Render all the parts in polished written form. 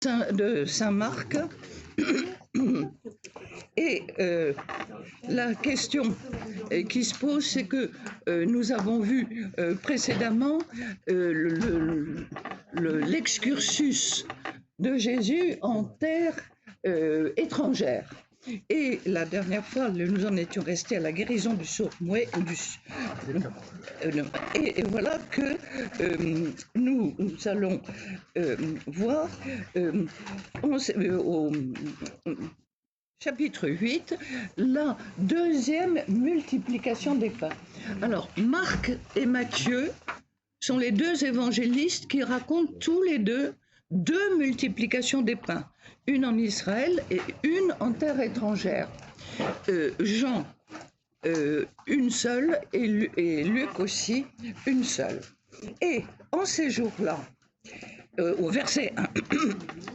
de Saint Marc. Et la question qui se pose, c'est que nous avons vu précédemment l'excursus de Jésus en terre étrangère. Et la dernière fois, nous en étions restés à la guérison du sourd-muet. Et voilà que nous allons voir au chapitre 8, la deuxième multiplication des pains. Alors, Marc et Matthieu sont les deux évangélistes qui racontent tous les deux multiplications des pains, une en Israël et une en terre étrangère. Jean, une seule, et Luc aussi, une seule. Et en ces jours-là, au verset 1,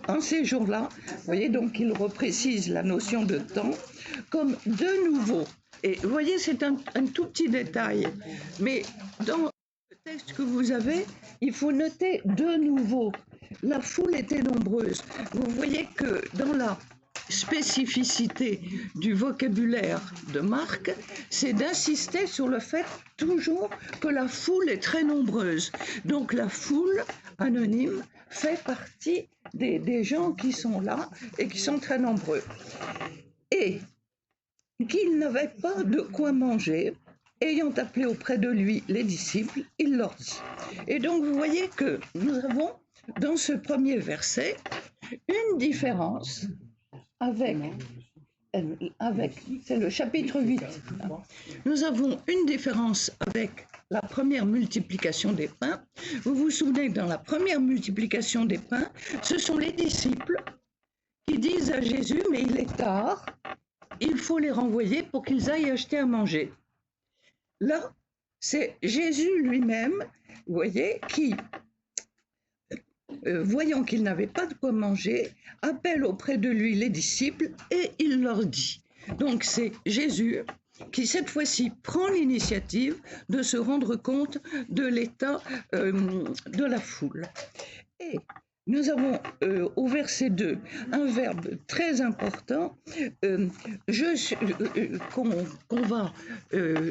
en ces jours-là, vous voyez donc il reprécise la notion de temps comme de nouveau. Et vous voyez, c'est un tout petit détail, mais dans le texte que vous avez, il faut noter de nouveau. La foule était nombreuse. Vous voyez que dans la spécificité du vocabulaire de Marc, c'est d'insister sur le fait toujours que la foule est très nombreuse. Donc la foule anonyme fait partie des gens qui sont là et qui sont très nombreux. Et qu'ils n'avaient pas de quoi manger, ayant appelé auprès de lui les disciples, il leur dit. Et donc vous voyez que nous avons dans ce premier verset une différence avec c'est le chapitre 8. Nous avons une différence avec la première multiplication des pains. Vous vous souvenez que dans la première multiplication des pains, ce sont les disciples qui disent à Jésus, mais il est tard, il faut les renvoyer pour qu'ils aillent acheter à manger. Là, c'est Jésus lui-même, vous voyez, qui, voyant qu'il n'avait pas de quoi manger, appelle auprès de lui les disciples et il leur dit. Donc c'est Jésus qui cette fois-ci prend l'initiative de se rendre compte de l'état de la foule. Et nous avons au verset 2 un verbe très important qu'on va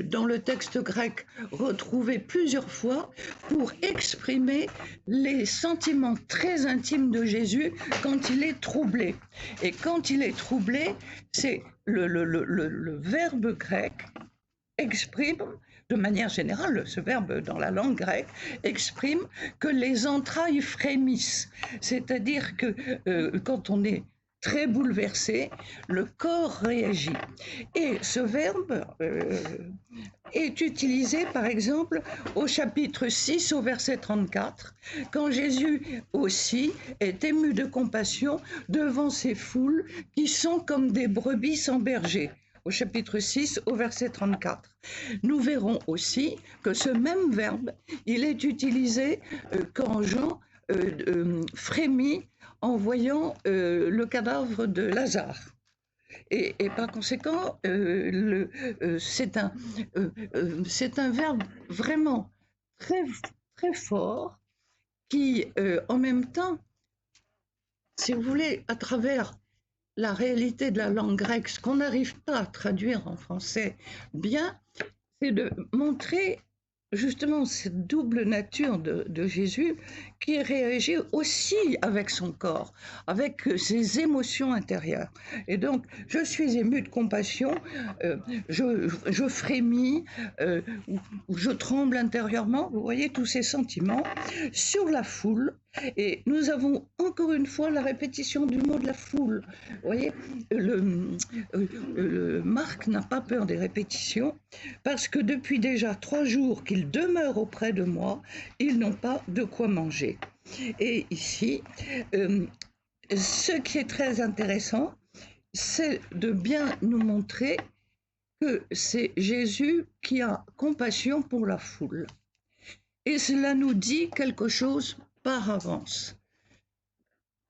dans le texte grec retrouver plusieurs fois pour exprimer les sentiments très intimes de Jésus quand il est troublé. Et quand il est troublé, c'est le verbe grec exprime, de manière générale, ce verbe dans la langue grecque exprime que les entrailles frémissent. C'est-à-dire que quand on est très bouleversé, le corps réagit. Et ce verbe est utilisé, par exemple, au chapitre 6, au verset 34, quand Jésus aussi est ému de compassion devant ces foules qui sont comme des brebis sans berger. Au chapitre 6, au verset 34. Nous verrons aussi que ce même verbe, il est utilisé quand Jean frémit en voyant le cadavre de Lazare. Et par conséquent, c'est un verbe vraiment très, très fort qui, en même temps, si vous voulez, à travers la réalité de la langue grecque, ce qu'on n'arrive pas à traduire en français bien, c'est de montrer justement cette double nature de Jésus qui réagit aussi avec son corps, avec ses émotions intérieures. Et donc, je suis ému de compassion, je frémis, je tremble intérieurement, vous voyez tous ces sentiments sur la foule. Et nous avons encore une fois la répétition du mot de la foule. Vous voyez, Marc n'a pas peur des répétitions parce que depuis déjà 3 jours qu'ils demeurent auprès de moi, ils n'ont pas de quoi manger. Et ici, ce qui est très intéressant, c'est de bien nous montrer que c'est Jésus qui a compassion pour la foule. Et cela nous dit quelque chose par avance.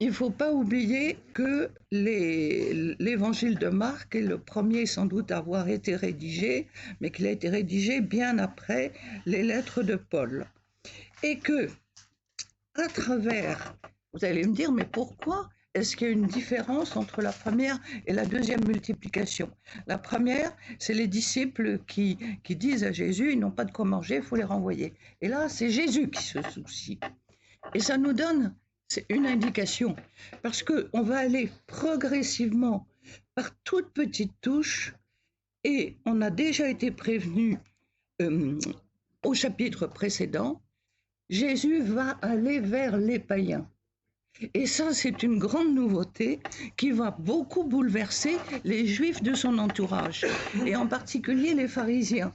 Il ne faut pas oublier que l'évangile de Marc est le premier sans doute à avoir été rédigé, mais qu'il a été rédigé bien après les lettres de Paul. Et que, à travers, vous allez me dire, mais pourquoi est-ce qu'il y a une différence entre la première et la deuxième multiplication? La première, c'est les disciples qui disent à Jésus, ils n'ont pas de quoi manger, il faut les renvoyer. Et là, c'est Jésus qui se soucie. Et ça nous donne une indication, parce qu'on va aller progressivement par toutes petites touches, et on a déjà été prévenu au chapitre précédent, Jésus va aller vers les païens. Et ça, c'est une grande nouveauté qui va beaucoup bouleverser les Juifs de son entourage, et en particulier les pharisiens.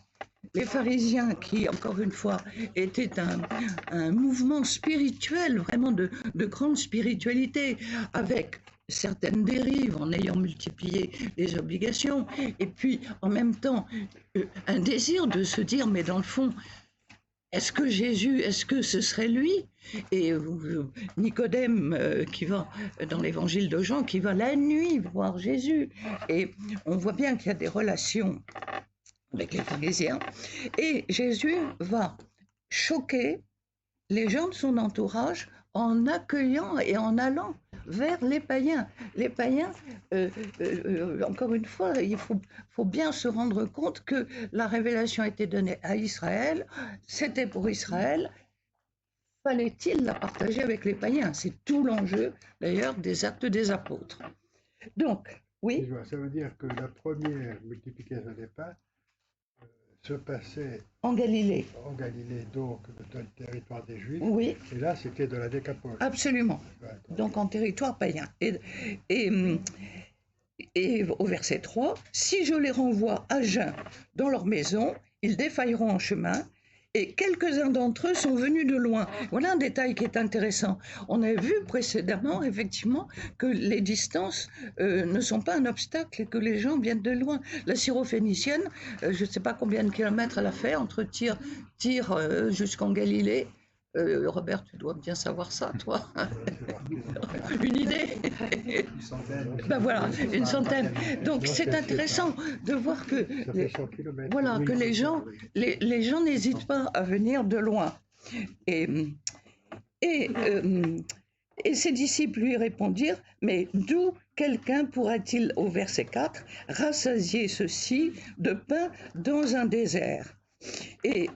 Les pharisiens qui, encore une fois, étaient un mouvement spirituel, vraiment de grande spiritualité, avec certaines dérives en ayant multiplié les obligations, et puis en même temps un désir de se dire, mais dans le fond, est-ce que Jésus, est-ce que ce serait lui? Et Nicodème, qui va dans l'évangile de Jean, qui va la nuit voir Jésus. Et on voit bien qu'il y a des relations avec les pharisiens. Et Jésus va choquer les gens de son entourage en accueillant et en allant vers les païens. Les païens, encore une fois, il faut bien se rendre compte que la révélation a été donnée à Israël, c'était pour Israël, fallait-il la partager avec les païens? C'est tout l'enjeu, d'ailleurs, des Actes des Apôtres. Donc, oui. Ça veut dire que la première multiplication des pains se passait en Galilée. En Galilée, donc, dans le territoire des Juifs. Oui. Et là, c'était de la Décapole. Absolument. Donc, en territoire païen. Et au verset 3, « Si je les renvoie à jeun dans leur maison, ils défailleront en chemin, et quelques-uns d'entre eux sont venus de loin. » Voilà un détail qui est intéressant. On a vu précédemment, effectivement, que les distances ne sont pas un obstacle et que les gens viennent de loin. La syrophénicienne, je ne sais pas combien de kilomètres elle a fait entre Tyr jusqu'en Galilée. Robert, tu dois bien savoir ça, toi. Une idée? Une centaine. Ben voilà, une centaine. Donc c'est intéressant de voir que, voilà, que les gens n'hésitent pas à venir de loin. Et ses disciples lui répondirent, mais d'où quelqu'un pourra-t-il, au verset 4, rassasier ceci de pain dans un désert? Et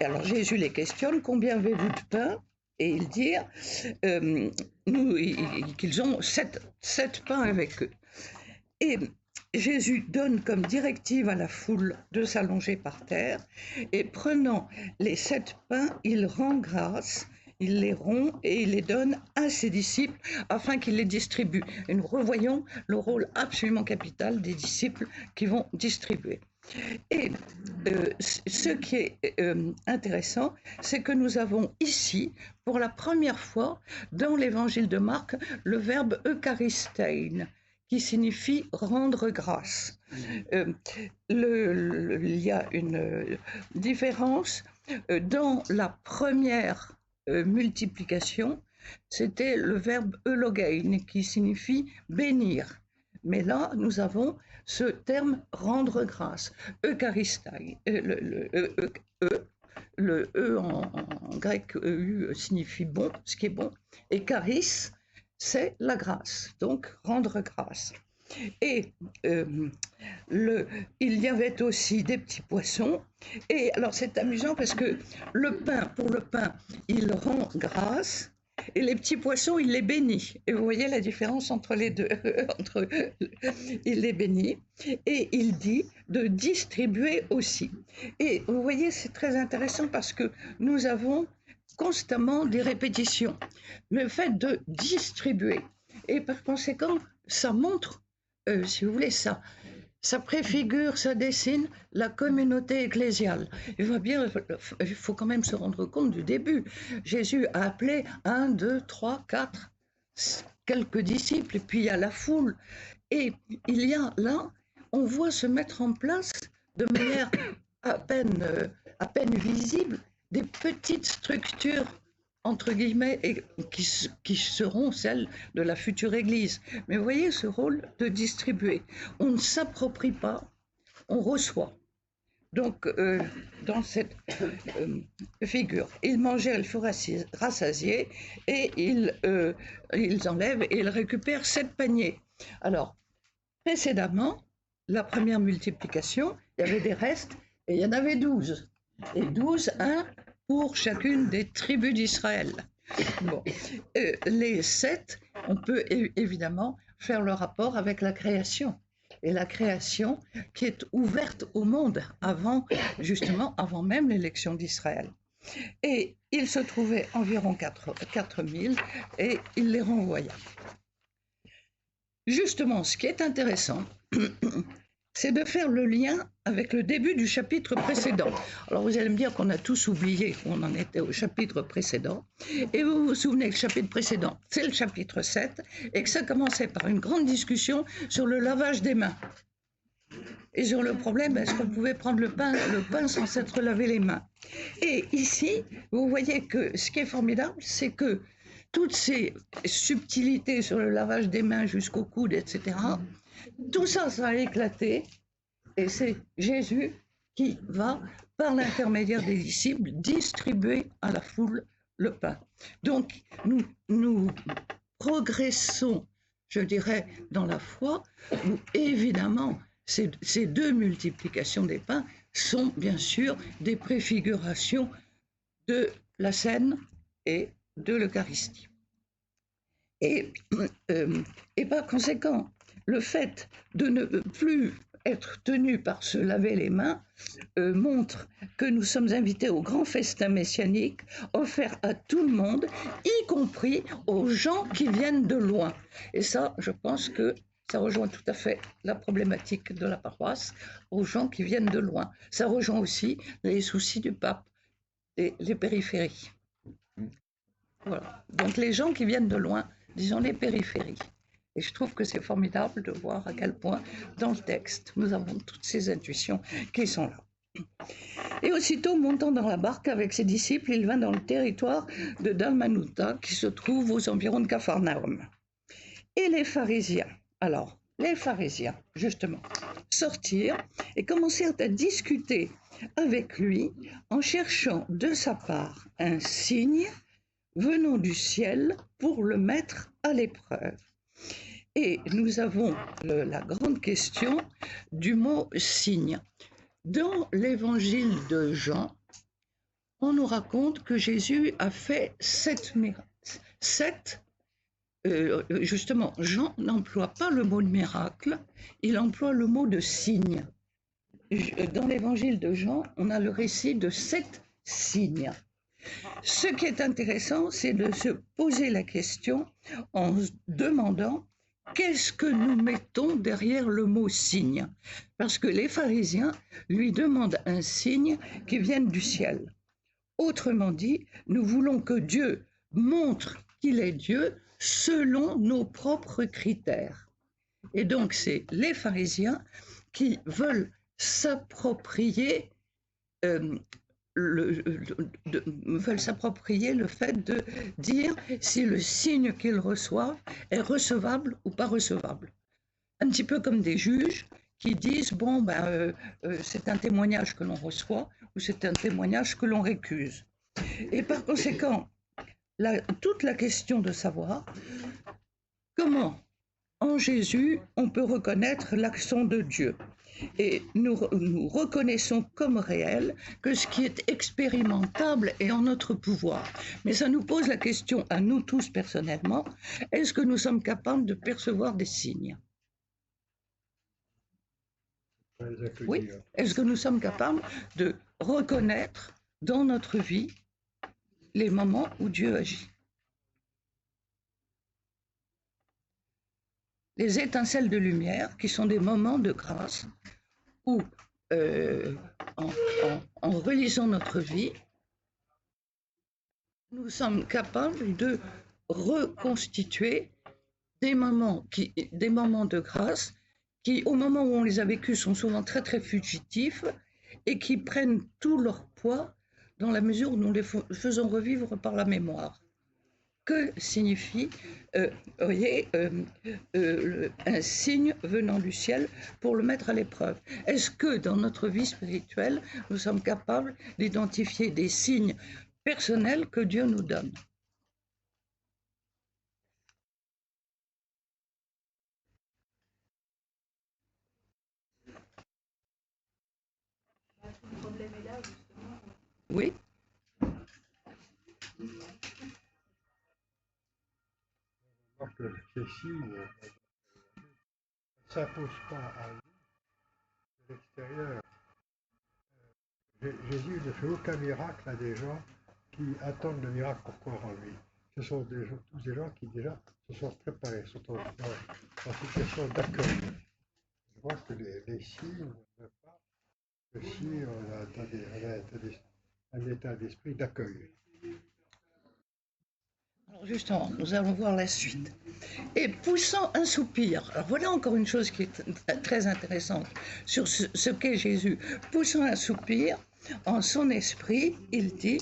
alors Jésus les questionne, combien avez-vous de pain? Et ils dirent qu'ils ont sept pains avec eux. Et Jésus donne comme directive à la foule de s'allonger par terre, et prenant les 7 pains, il rend grâce, il les rompt et il les donne à ses disciples afin qu'ils les distribuent. Et nous revoyons le rôle absolument capital des disciples qui vont distribuer. Et ce qui est intéressant, c'est que nous avons ici, pour la première fois dans l'évangile de Marc, le verbe eucharistein, qui signifie rendre grâce. Il y a une différence. Dans la première multiplication, c'était le verbe eulogein, qui signifie bénir. Mais là, nous avons ce terme rendre grâce. Eucharistai, le E en grec EU signifie bon, ce qui est bon, et charis, c'est la grâce, donc rendre grâce. Et il y avait aussi des petits poissons. Et alors c'est amusant parce que pour le pain, il rend grâce. Et les petits poissons, il les bénit. Et vous voyez la différence entre les deux. Il les bénit et il dit de distribuer aussi. Et vous voyez, c'est très intéressant parce que nous avons constamment des répétitions. Le fait de distribuer. Et par conséquent, ça montre, si vous voulez, ça préfigure, ça dessine la communauté ecclésiale. Il faut quand même se rendre compte du début. Jésus a appelé 1, 2, 3, 4, quelques disciples, et puis il y a la foule. Et il y a là, on voit se mettre en place de manière à peine visible des petites structures entre guillemets, et qui seront celles de la future Église. Mais vous voyez ce rôle de distribuer. On ne s'approprie pas, on reçoit. Donc, dans cette figure, ils mangèrent, ils furent rassasiés, et ils enlèvent et ils récupèrent 7 paniers. Alors, précédemment, la première multiplication, il y avait des restes, et il y en avait 12. Et 12, un pour chacune des tribus d'Israël. Bon. Les 7, on peut évidemment faire le rapport avec la création. Et la création qui est ouverte au monde justement avant même l'élection d'Israël. Et il se trouvait environ 4000 et il les renvoya. Justement, ce qui est intéressant, c'est de faire le lien avec le début du chapitre précédent. Alors vous allez me dire qu'on a tous oublié qu'on en était au chapitre précédent, et vous vous souvenez que le chapitre précédent, c'est le chapitre 7, et que ça commençait par une grande discussion sur le lavage des mains. Et sur le problème, est-ce qu'on pouvait prendre le pain sans s'être lavé les mains? Et ici, vous voyez que ce qui est formidable, c'est que toutes ces subtilités sur le lavage des mains jusqu'au coude, etc., tout ça, ça a éclaté, et c'est Jésus qui va, par l'intermédiaire des disciples, distribuer à la foule le pain. Donc, nous progressons, je dirais, dans la foi, où évidemment, ces 2 multiplications des pains sont bien sûr des préfigurations de la scène et de l'Eucharistie. Et par conséquent, le fait de ne plus être tenu par se laver les mains montre que nous sommes invités au grand festin messianique offert à tout le monde, y compris aux gens qui viennent de loin. Et ça, je pense que ça rejoint tout à fait la problématique de la paroisse, aux gens qui viennent de loin. Ça rejoint aussi les soucis du pape et les périphéries. Voilà. Donc les gens qui viennent de loin, disons les périphéries. Et je trouve que c'est formidable de voir à quel point, dans le texte, nous avons toutes ces intuitions qui sont là. Et aussitôt, montant dans la barque avec ses disciples, il vint dans le territoire de Dalmanutha, qui se trouve aux environs de Capharnaüm. Et les pharisiens, justement, sortirent et commencèrent à discuter avec lui en cherchant de sa part un signe venant du ciel pour le mettre à l'épreuve. Et nous avons la grande question du mot signe. Dans l'évangile de Jean, on nous raconte que Jésus a fait 7 miracles. Justement, Jean n'emploie pas le mot de miracle, il emploie le mot de signe. Dans l'évangile de Jean, on a le récit de 7 signes. Ce qui est intéressant, c'est de se poser la question en se demandant qu'est-ce que nous mettons derrière le mot signe. Parce que les pharisiens lui demandent un signe qui vienne du ciel. Autrement dit, nous voulons que Dieu montre qu'il est Dieu selon nos propres critères. Et donc, c'est les pharisiens qui veulent s'approprier le fait de dire si le signe qu'ils reçoivent est recevable ou pas recevable. Un petit peu comme des juges qui disent c'est un témoignage que l'on reçoit ou c'est un témoignage que l'on récuse. Et par conséquent, toute la question de savoir comment en Jésus on peut reconnaître l'action de Dieu. Et nous reconnaissons comme réel que ce qui est expérimentable est en notre pouvoir. Mais ça nous pose la question à nous tous personnellement, est-ce que nous sommes capables de percevoir des signes? Oui, est-ce que nous sommes capables de reconnaître dans notre vie les moments où Dieu agit? Les étincelles de lumière, qui sont des moments de grâce, où, en relisant notre vie, nous sommes capables de reconstituer des moments de grâce qui, au moment où on les a vécus, sont souvent très très fugitifs et qui prennent tout leur poids dans la mesure où nous les faisons revivre par la mémoire. que signifie voyez, un signe venant du ciel pour le mettre à l'épreuve. Est-ce que dans notre vie spirituelle, nous sommes capables d'identifier des signes personnels que Dieu nous donne? Oui. Que ces signes ne s'imposent pas à nous de l'extérieur. Jésus ne fait aucun miracle à des gens qui attendent le miracle pour croire en lui. Ce sont tous des gens qui déjà se sont préparés, sont en situation d'accueil. Je crois que les signes ne veulent pas que si on a un état d'esprit d'accueil. Alors justement, nous allons voir la suite. Et poussant un soupir, alors voilà encore une chose qui est très intéressante sur ce qu'est Jésus. Poussant un soupir, en son esprit, il dit,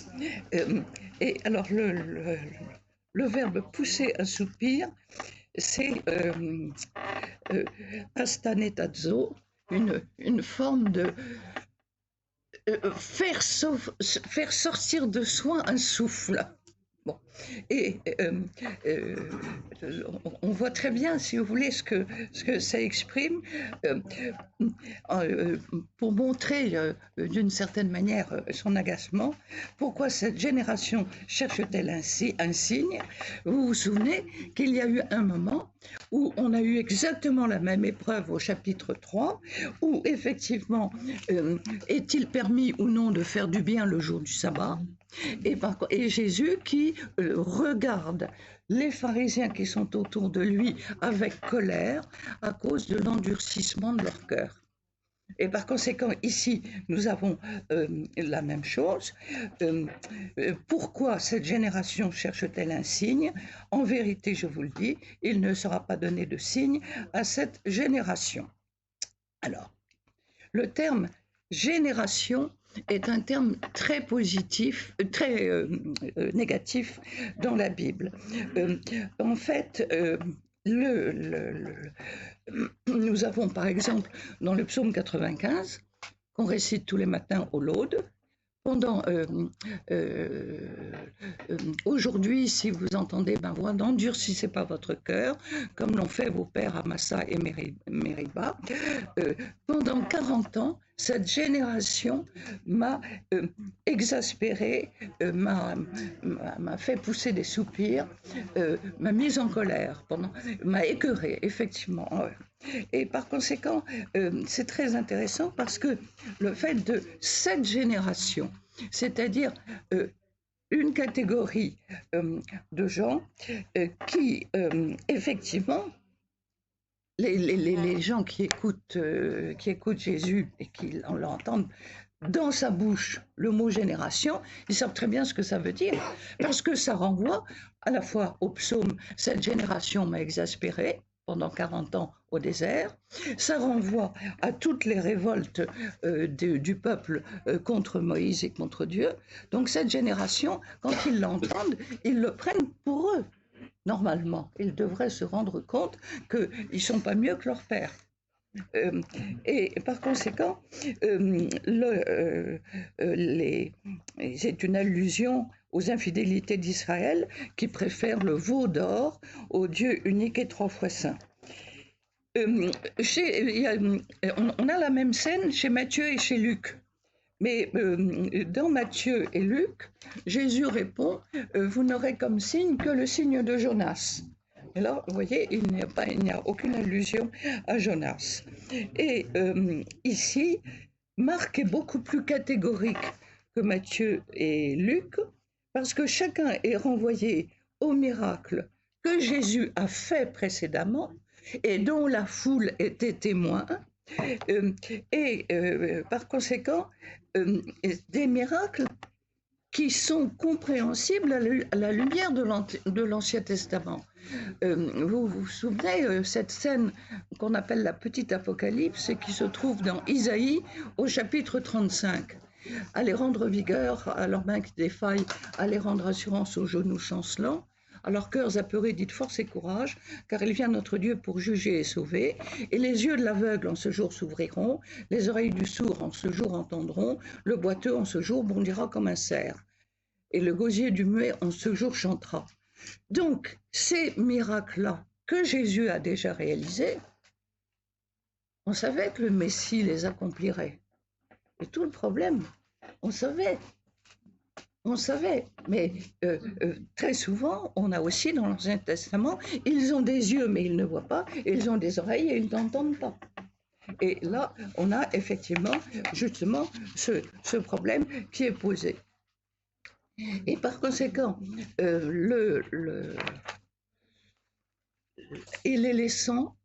et alors le verbe pousser un soupir, c'est astanetazo, une forme de faire sortir de soi un souffle. Bon. Et on voit très bien, si vous voulez, ce que ça exprime pour montrer d'une certaine manière son agacement. Pourquoi cette génération cherche-t-elle un signe? Vous vous souvenez qu'il y a eu un moment où on a eu exactement la même épreuve au chapitre 3, où effectivement, est-il permis ou non de faire du bien le jour du sabbat? Et Jésus qui regarde les pharisiens qui sont autour de lui avec colère à cause de l'endurcissement de leur cœur. Et par conséquent, ici, nous avons la même chose. Pourquoi cette génération cherche-t-elle un signe? En vérité, je vous le dis, il ne sera pas donné de signe à cette génération. Alors, le terme génération est un terme très positif, très négatif dans la Bible. En fait, nous avons par exemple dans le psaume 95, qu'on récite tous les matins au Laude, aujourd'hui, si vous entendez ma voix, n'endurcissez pas votre cœur, comme l'ont fait vos pères Amasa et Mériba. Pendant 40 ans, cette génération m'a exaspéré, m'a fait pousser des soupirs, m'a mise en colère, m'a écœuré, effectivement. Et par conséquent, c'est très intéressant parce que le fait de cette génération, c'est-à-dire une catégorie de gens qui, effectivement, les gens qui écoutent Jésus et qui l'entendent dans sa bouche le mot génération, ils savent très bien ce que ça veut dire, parce que ça renvoie à la fois au psaume « Cette génération m'a exaspéré » pendant 40 ans au désert, ça renvoie à toutes les révoltes du peuple contre Moïse et contre Dieu. Donc cette génération, quand ils l'entendent, ils le prennent pour eux. Normalement, ils devraient se rendre compte qu'ils ne sont pas mieux que leur père. Et par conséquent, c'est une allusion aux infidélités d'Israël qui préfèrent le veau d'or au Dieu unique et 3 fois saint. On a la même scène chez Matthieu et chez Luc. Mais dans Matthieu et Luc, Jésus répond « Vous n'aurez comme signe que le signe de Jonas ». Et là, vous voyez, il n'y a aucune allusion à Jonas. Et ici, Marc est beaucoup plus catégorique que Matthieu et Luc, parce que chacun est renvoyé au miracle que Jésus a fait précédemment et dont la foule était témoin. Par conséquent, des miracles qui sont compréhensibles à la lumière de l'Ancien Testament. Vous vous souvenez cette scène qu'on appelle la petite Apocalypse et qui se trouve dans Isaïe au chapitre 35. Allez rendre vigueur à leurs mains qui défaillent, allez rendre assurance aux genoux chancelants, À leurs cœurs apeurés, dites force et courage, car il vient notre Dieu pour juger et sauver. Et les yeux de l'aveugle en ce jour s'ouvriront, les oreilles du sourd en ce jour entendront, le boiteux en ce jour bondira comme un cerf, et le gosier du muet en ce jour chantera. Donc, ces miracles-là que Jésus a déjà réalisés, on savait que le Messie les accomplirait. Et tout le problème, on savait, mais très souvent, on a aussi dans l'Ancien Testament, ils ont des yeux mais ils ne voient pas, ils ont des oreilles et ils n'entendent pas. Et là, on a effectivement, justement, ce problème qui est posé. Et par conséquent, il les laissant,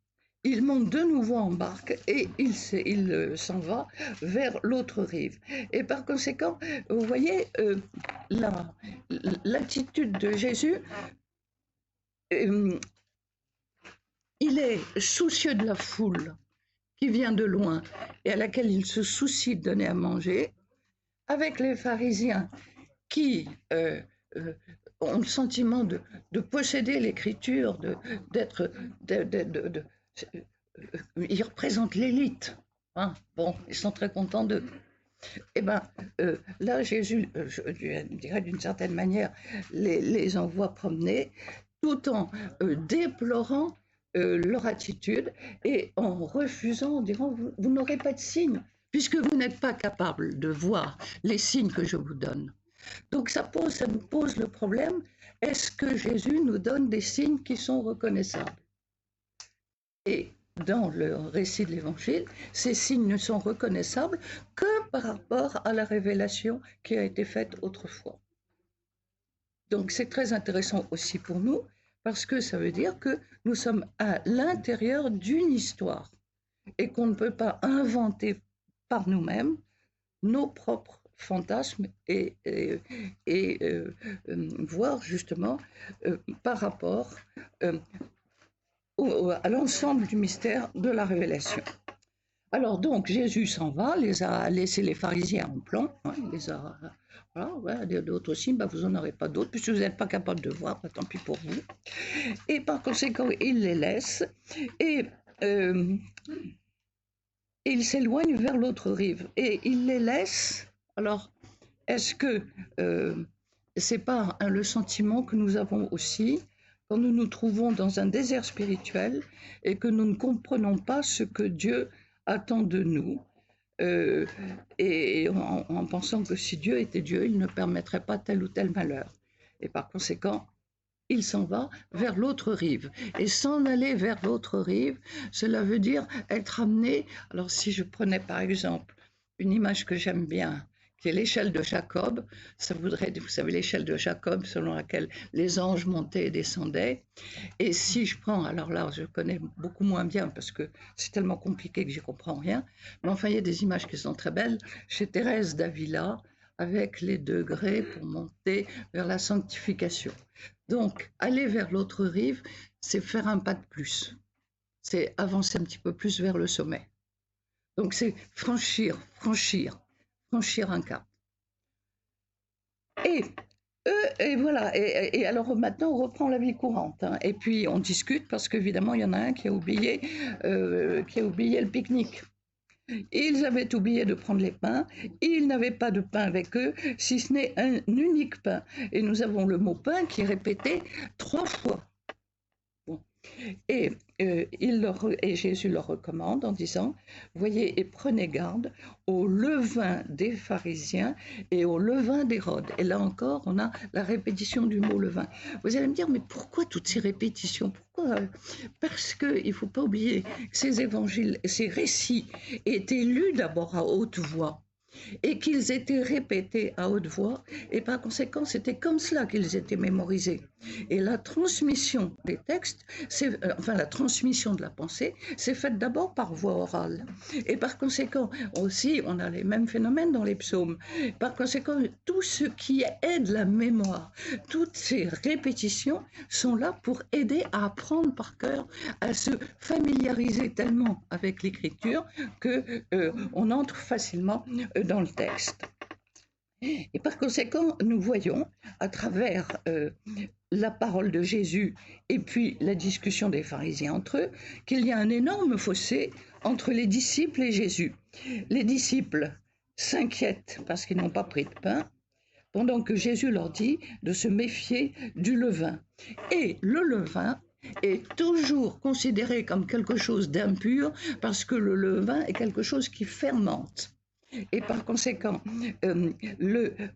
il monte de nouveau en barque et il s'en va vers l'autre rive. Et par conséquent, vous voyez, l'attitude de Jésus, il est soucieux de la foule qui vient de loin et à laquelle il se soucie de donner à manger, avec les pharisiens qui ont le sentiment de posséder l'écriture, ils représentent l'élite. Hein. Bon, ils sont très contents d'eux. Eh bien, là, Jésus, je dirais d'une certaine manière, les envoie promener, tout en déplorant leur attitude et en refusant, en disant, vous n'aurez pas de signes, puisque vous n'êtes pas capable de voir les signes que je vous donne. Donc ça nous pose le problème, est-ce que Jésus nous donne des signes qui sont reconnaissables? Et dans le récit de l'Évangile, ces signes ne sont reconnaissables que par rapport à la révélation qui a été faite autrefois. Donc c'est très intéressant aussi pour nous, parce que ça veut dire que nous sommes à l'intérieur d'une histoire et qu'on ne peut pas inventer par nous-mêmes nos propres fantasmes et voir justement par rapport à l'ensemble du mystère de la révélation. Alors donc Jésus s'en va, les a laissés les pharisiens en plan, hein, il les a, voilà, ouais, d'autres signes, ben, vous n'en aurez pas d'autres, puisque vous n'êtes pas capable de voir, ben, tant pis pour vous. Et par conséquent, il les laisse et il s'éloigne vers l'autre rive. Et il les laisse. Alors, est-ce que c'est pas le sentiment que nous avons aussi quand nous nous trouvons dans un désert spirituel et que nous ne comprenons pas ce que Dieu attend de nous, et en pensant que si Dieu était Dieu, il ne permettrait pas tel ou tel malheur. Et par conséquent, il s'en va vers l'autre rive. Et s'en aller vers l'autre rive, cela veut dire être amené. Alors si je prenais par exemple une image que j'aime bien, qui est l'échelle de Jacob, ça voudrait dire, vous savez, l'échelle de Jacob selon laquelle les anges montaient et descendaient. Et si je prends, alors là, je connais beaucoup moins bien parce que c'est tellement compliqué que j'y comprends rien, mais enfin, il y a des images qui sont très belles. Chez Thérèse d'Avila, avec les degrés pour monter vers la sanctification. Donc, aller vers l'autre rive, c'est faire un pas de plus. C'est avancer un petit peu plus vers le sommet. Donc, c'est franchir un cap. Et voilà. Et alors maintenant, on reprend la vie courante. Hein. Et puis, on discute parce qu'évidemment, il y en a un qui a oublié le pique-nique. Ils avaient oublié de prendre les pains, ils n'avaient pas de pain avec eux, si ce n'est un unique pain. Et nous avons le mot pain qui est répété 3 fois. Bon. Et Jésus leur recommande en disant, voyez et prenez garde au levain des pharisiens et au levain d'Hérode. Et là encore, on a la répétition du mot levain. Vous allez me dire, mais pourquoi toutes ces répétitions? Pourquoi? Parce qu'il ne faut pas oublier que ces évangiles, ces récits étaient lus d'abord à haute voix et qu'ils étaient répétés à haute voix, et par conséquent, c'était comme cela qu'ils étaient mémorisés. Et la transmission des textes, enfin la transmission de la pensée, c'est faite d'abord par voie orale. Et par conséquent, aussi, on a les mêmes phénomènes dans les psaumes. Par conséquent, tout ce qui aide la mémoire, toutes ces répétitions sont là pour aider à apprendre par cœur, à se familiariser tellement avec l'écriture qu'on entre facilement dans le texte. Et par conséquent, nous voyons à travers la parole de Jésus et puis la discussion des pharisiens entre eux, qu'il y a un énorme fossé entre les disciples et Jésus. Les disciples s'inquiètent parce qu'ils n'ont pas pris de pain, pendant que Jésus leur dit de se méfier du levain. Et le levain est toujours considéré comme quelque chose d'impur parce que le levain est quelque chose qui fermente. Et par conséquent, dans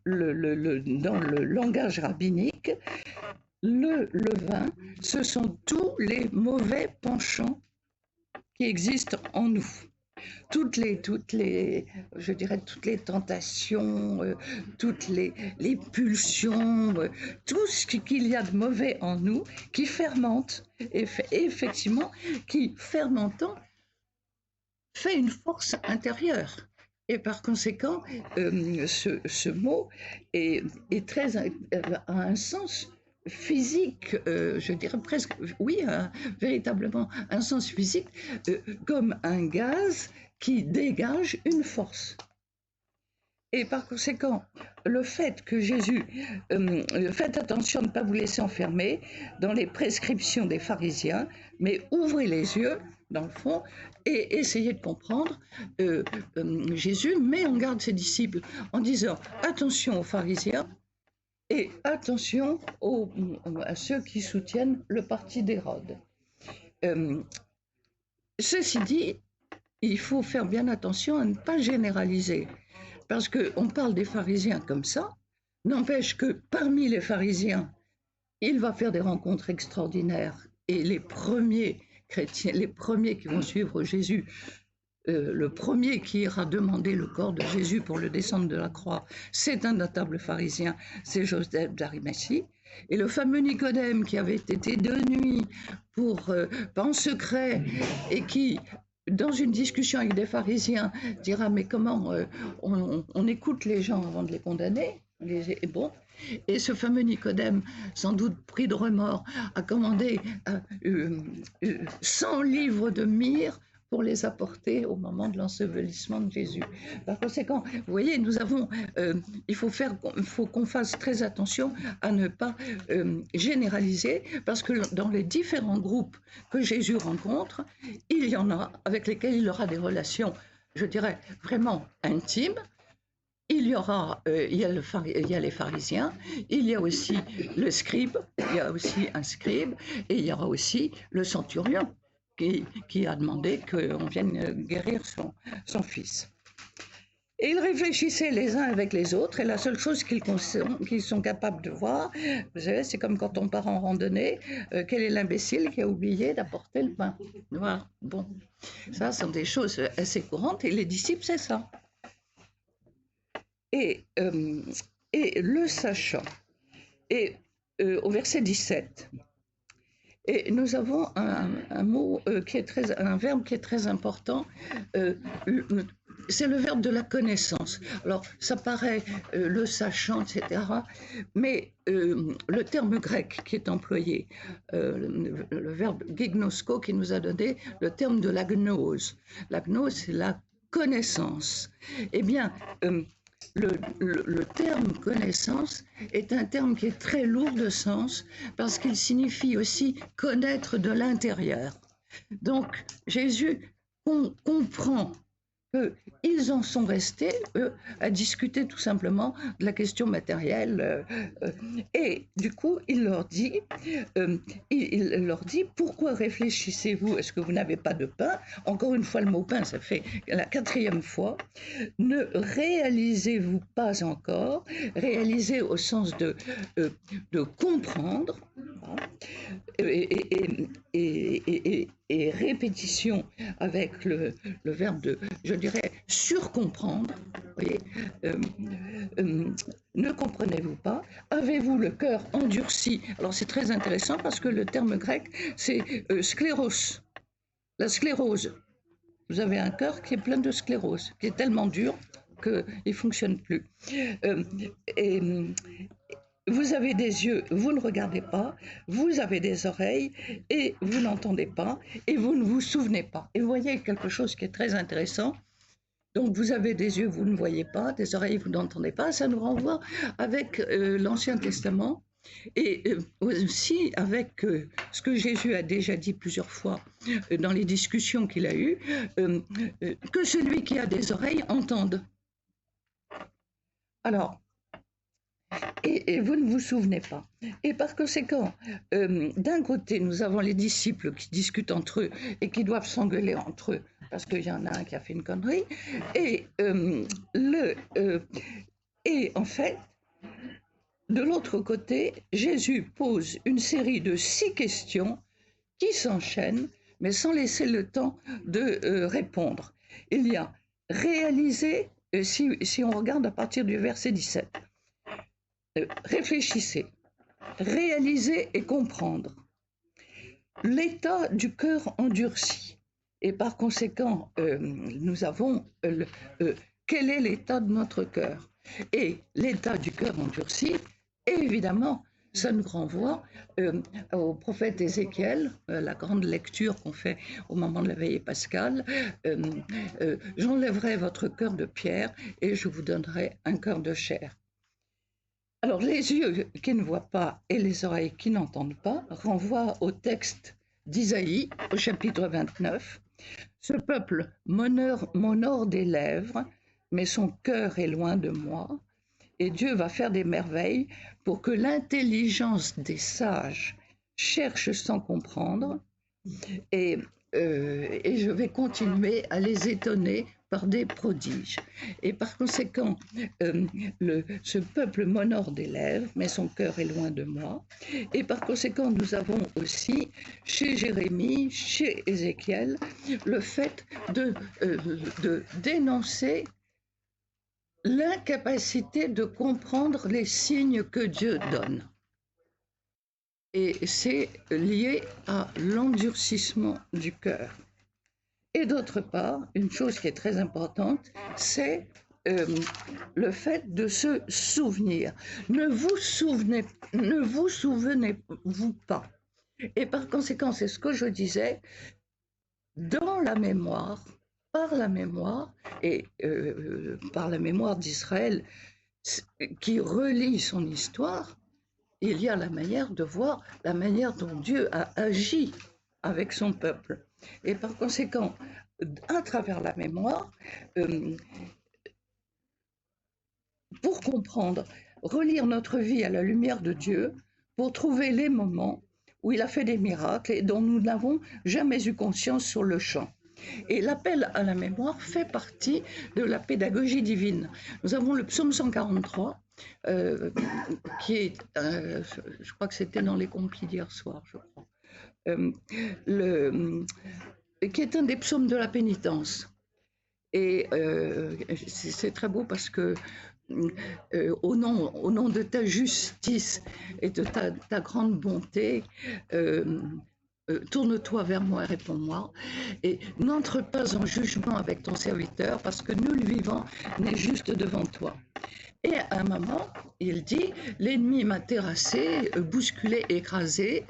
le langage rabbinique, le levain, ce sont tous les mauvais penchants qui existent en nous. Toutes les tentations, toutes les pulsions, tout ce qu'il y a de mauvais en nous qui fermente, et effectivement, qui fermentant fait une force intérieure. Et par conséquent, ce mot a un sens physique, je dirais presque, oui, véritablement un sens physique, comme un gaz qui dégage une force. Et par conséquent, le fait que Jésus, faites attention de ne pas vous laisser enfermer dans les prescriptions des pharisiens, mais ouvrez les yeux, dans le fond, et essayez de comprendre. Jésus met en garde ses disciples en disant attention aux pharisiens et attention à ceux qui soutiennent le parti d'Hérode. Ceci dit, il faut faire bien attention à ne pas généraliser, parce qu'on parle des pharisiens comme ça, n'empêche que parmi les pharisiens, il va faire des rencontres extraordinaires, et les premiers chrétiens, les premiers qui vont suivre Jésus, le premier qui ira demander le corps de Jésus pour le descendre de la croix, c'est un notable pharisien, c'est Joseph d'Arimathie. Et le fameux Nicodème qui avait été de nuit en secret et qui, dans une discussion avec des pharisiens, dira mais comment on écoute les gens avant de les condamner, bon. Et ce fameux Nicodème, sans doute pris de remords, a commandé 100 livres de myrrhe pour les apporter au moment de l'ensevelissement de Jésus. Par conséquent, vous voyez, il faut qu'on fasse très attention à ne pas généraliser, parce que dans les différents groupes que Jésus rencontre, il y en a avec lesquels il aura des relations, je dirais, vraiment intimes. Il y a les pharisiens, il y a aussi le scribe, il y a aussi un scribe, et il y aura aussi le centurion qui a demandé qu'on vienne guérir son fils. Et ils réfléchissaient les uns avec les autres, et la seule chose qu'ils sont capables de voir, vous savez, c'est comme quand on part en randonnée, quel est l'imbécile qui a oublié d'apporter le pain. Voilà, bon, ça sont des choses assez courantes, et les disciples, c'est ça. Et le sachant, et au verset 17, et nous avons un mot un verbe qui est très important, c'est le verbe de la connaissance. Alors, ça paraît le sachant, etc., mais le terme grec qui est employé, le verbe gignosko qui nous a donné le terme de la gnose. La gnose, c'est la connaissance. Eh bien, le terme connaissance est un terme qui est très lourd de sens parce qu'il signifie aussi connaître de l'intérieur. Donc Jésus comprend qu'ils en sont restés, eux, à discuter tout simplement de la question matérielle. Et du coup, il leur dit, pourquoi réfléchissez-vous? Est-ce que vous n'avez pas de pain? Encore une fois, le mot pain, ça fait la 4e fois. Ne réalisez-vous pas encore? Réaliser au sens de comprendre. Et répétition avec le verbe de, je dirais, surcomprendre. Voyez, ne comprenez-vous pas? Avez-vous le cœur endurci? Alors c'est très intéressant parce que le terme grec, c'est scléros, la sclérose. Vous avez un cœur qui est plein de sclérose, qui est tellement dur qu'il ne fonctionne plus. Vous avez des yeux, vous ne regardez pas, vous avez des oreilles et vous n'entendez pas et vous ne vous souvenez pas. Et vous voyez quelque chose qui est très intéressant. Donc vous avez des yeux, vous ne voyez pas, des oreilles, vous n'entendez pas. Ça nous renvoie avec l'Ancien Testament Et aussi avec ce que Jésus a déjà dit plusieurs fois dans les discussions qu'il a eues, que celui qui a des oreilles entende. Alors, et vous ne vous souvenez pas. Et par conséquent, d'un côté, nous avons les disciples qui discutent entre eux et qui doivent s'engueuler entre eux parce qu'il y en a un qui a fait une connerie. Et, et en fait, de l'autre côté, Jésus pose une série de 6 questions qui s'enchaînent, mais sans laisser le temps de répondre. Il y a réaliser, si on regarde à partir du verset 17, réfléchissez, réaliser et comprendre l'état du cœur endurci. Et par conséquent, nous avons quel est l'état de notre cœur. Et l'état du cœur endurci, évidemment, ça nous renvoie au prophète Ézéchiel, la grande lecture qu'on fait au moment de la veillée pascale. J'enlèverai votre cœur de pierre et je vous donnerai un cœur de chair. Alors, les yeux qui ne voient pas et les oreilles qui n'entendent pas renvoient au texte d'Isaïe, au chapitre 29. Ce peuple m'honore des lèvres, mais son cœur est loin de moi. Et Dieu va faire des merveilles pour que l'intelligence des sages cherche sans comprendre. Et je vais continuer à les étonner par des prodiges. Et par conséquent, ce peuple m'honore des lèvres, mais son cœur est loin de moi. Et par conséquent, nous avons aussi, chez Jérémie, chez Ézéchiel, le fait de dénoncer l'incapacité de comprendre les signes que Dieu donne. Et c'est lié à l'endurcissement du cœur. Et d'autre part, une chose qui est très importante, c'est le fait de se souvenir. Ne vous souvenez-vous pas. Et par conséquent, c'est ce que je disais, dans la mémoire, par la mémoire, et par la mémoire d'Israël, qui relie son histoire, il y a la manière de voir la manière dont Dieu a agi avec son peuple. Et par conséquent, à travers la mémoire, pour comprendre, relire notre vie à la lumière de Dieu, pour trouver les moments où il a fait des miracles et dont nous n'avons jamais eu conscience sur le champ. Et l'appel à la mémoire fait partie de la pédagogie divine. Nous avons le psaume 143, qui est, je crois que c'était dans les complis d'hier soir, je crois, qui est un des psaumes de la pénitence. Et c'est très beau parce que au nom de ta justice et de ta grande bonté, tourne-toi vers moi et réponds-moi, et n'entre pas en jugement avec ton serviteur, parce que nul vivant n'est juste devant toi. Et à un moment, il dit, l'ennemi m'a terrassé, bousculé, écrasé,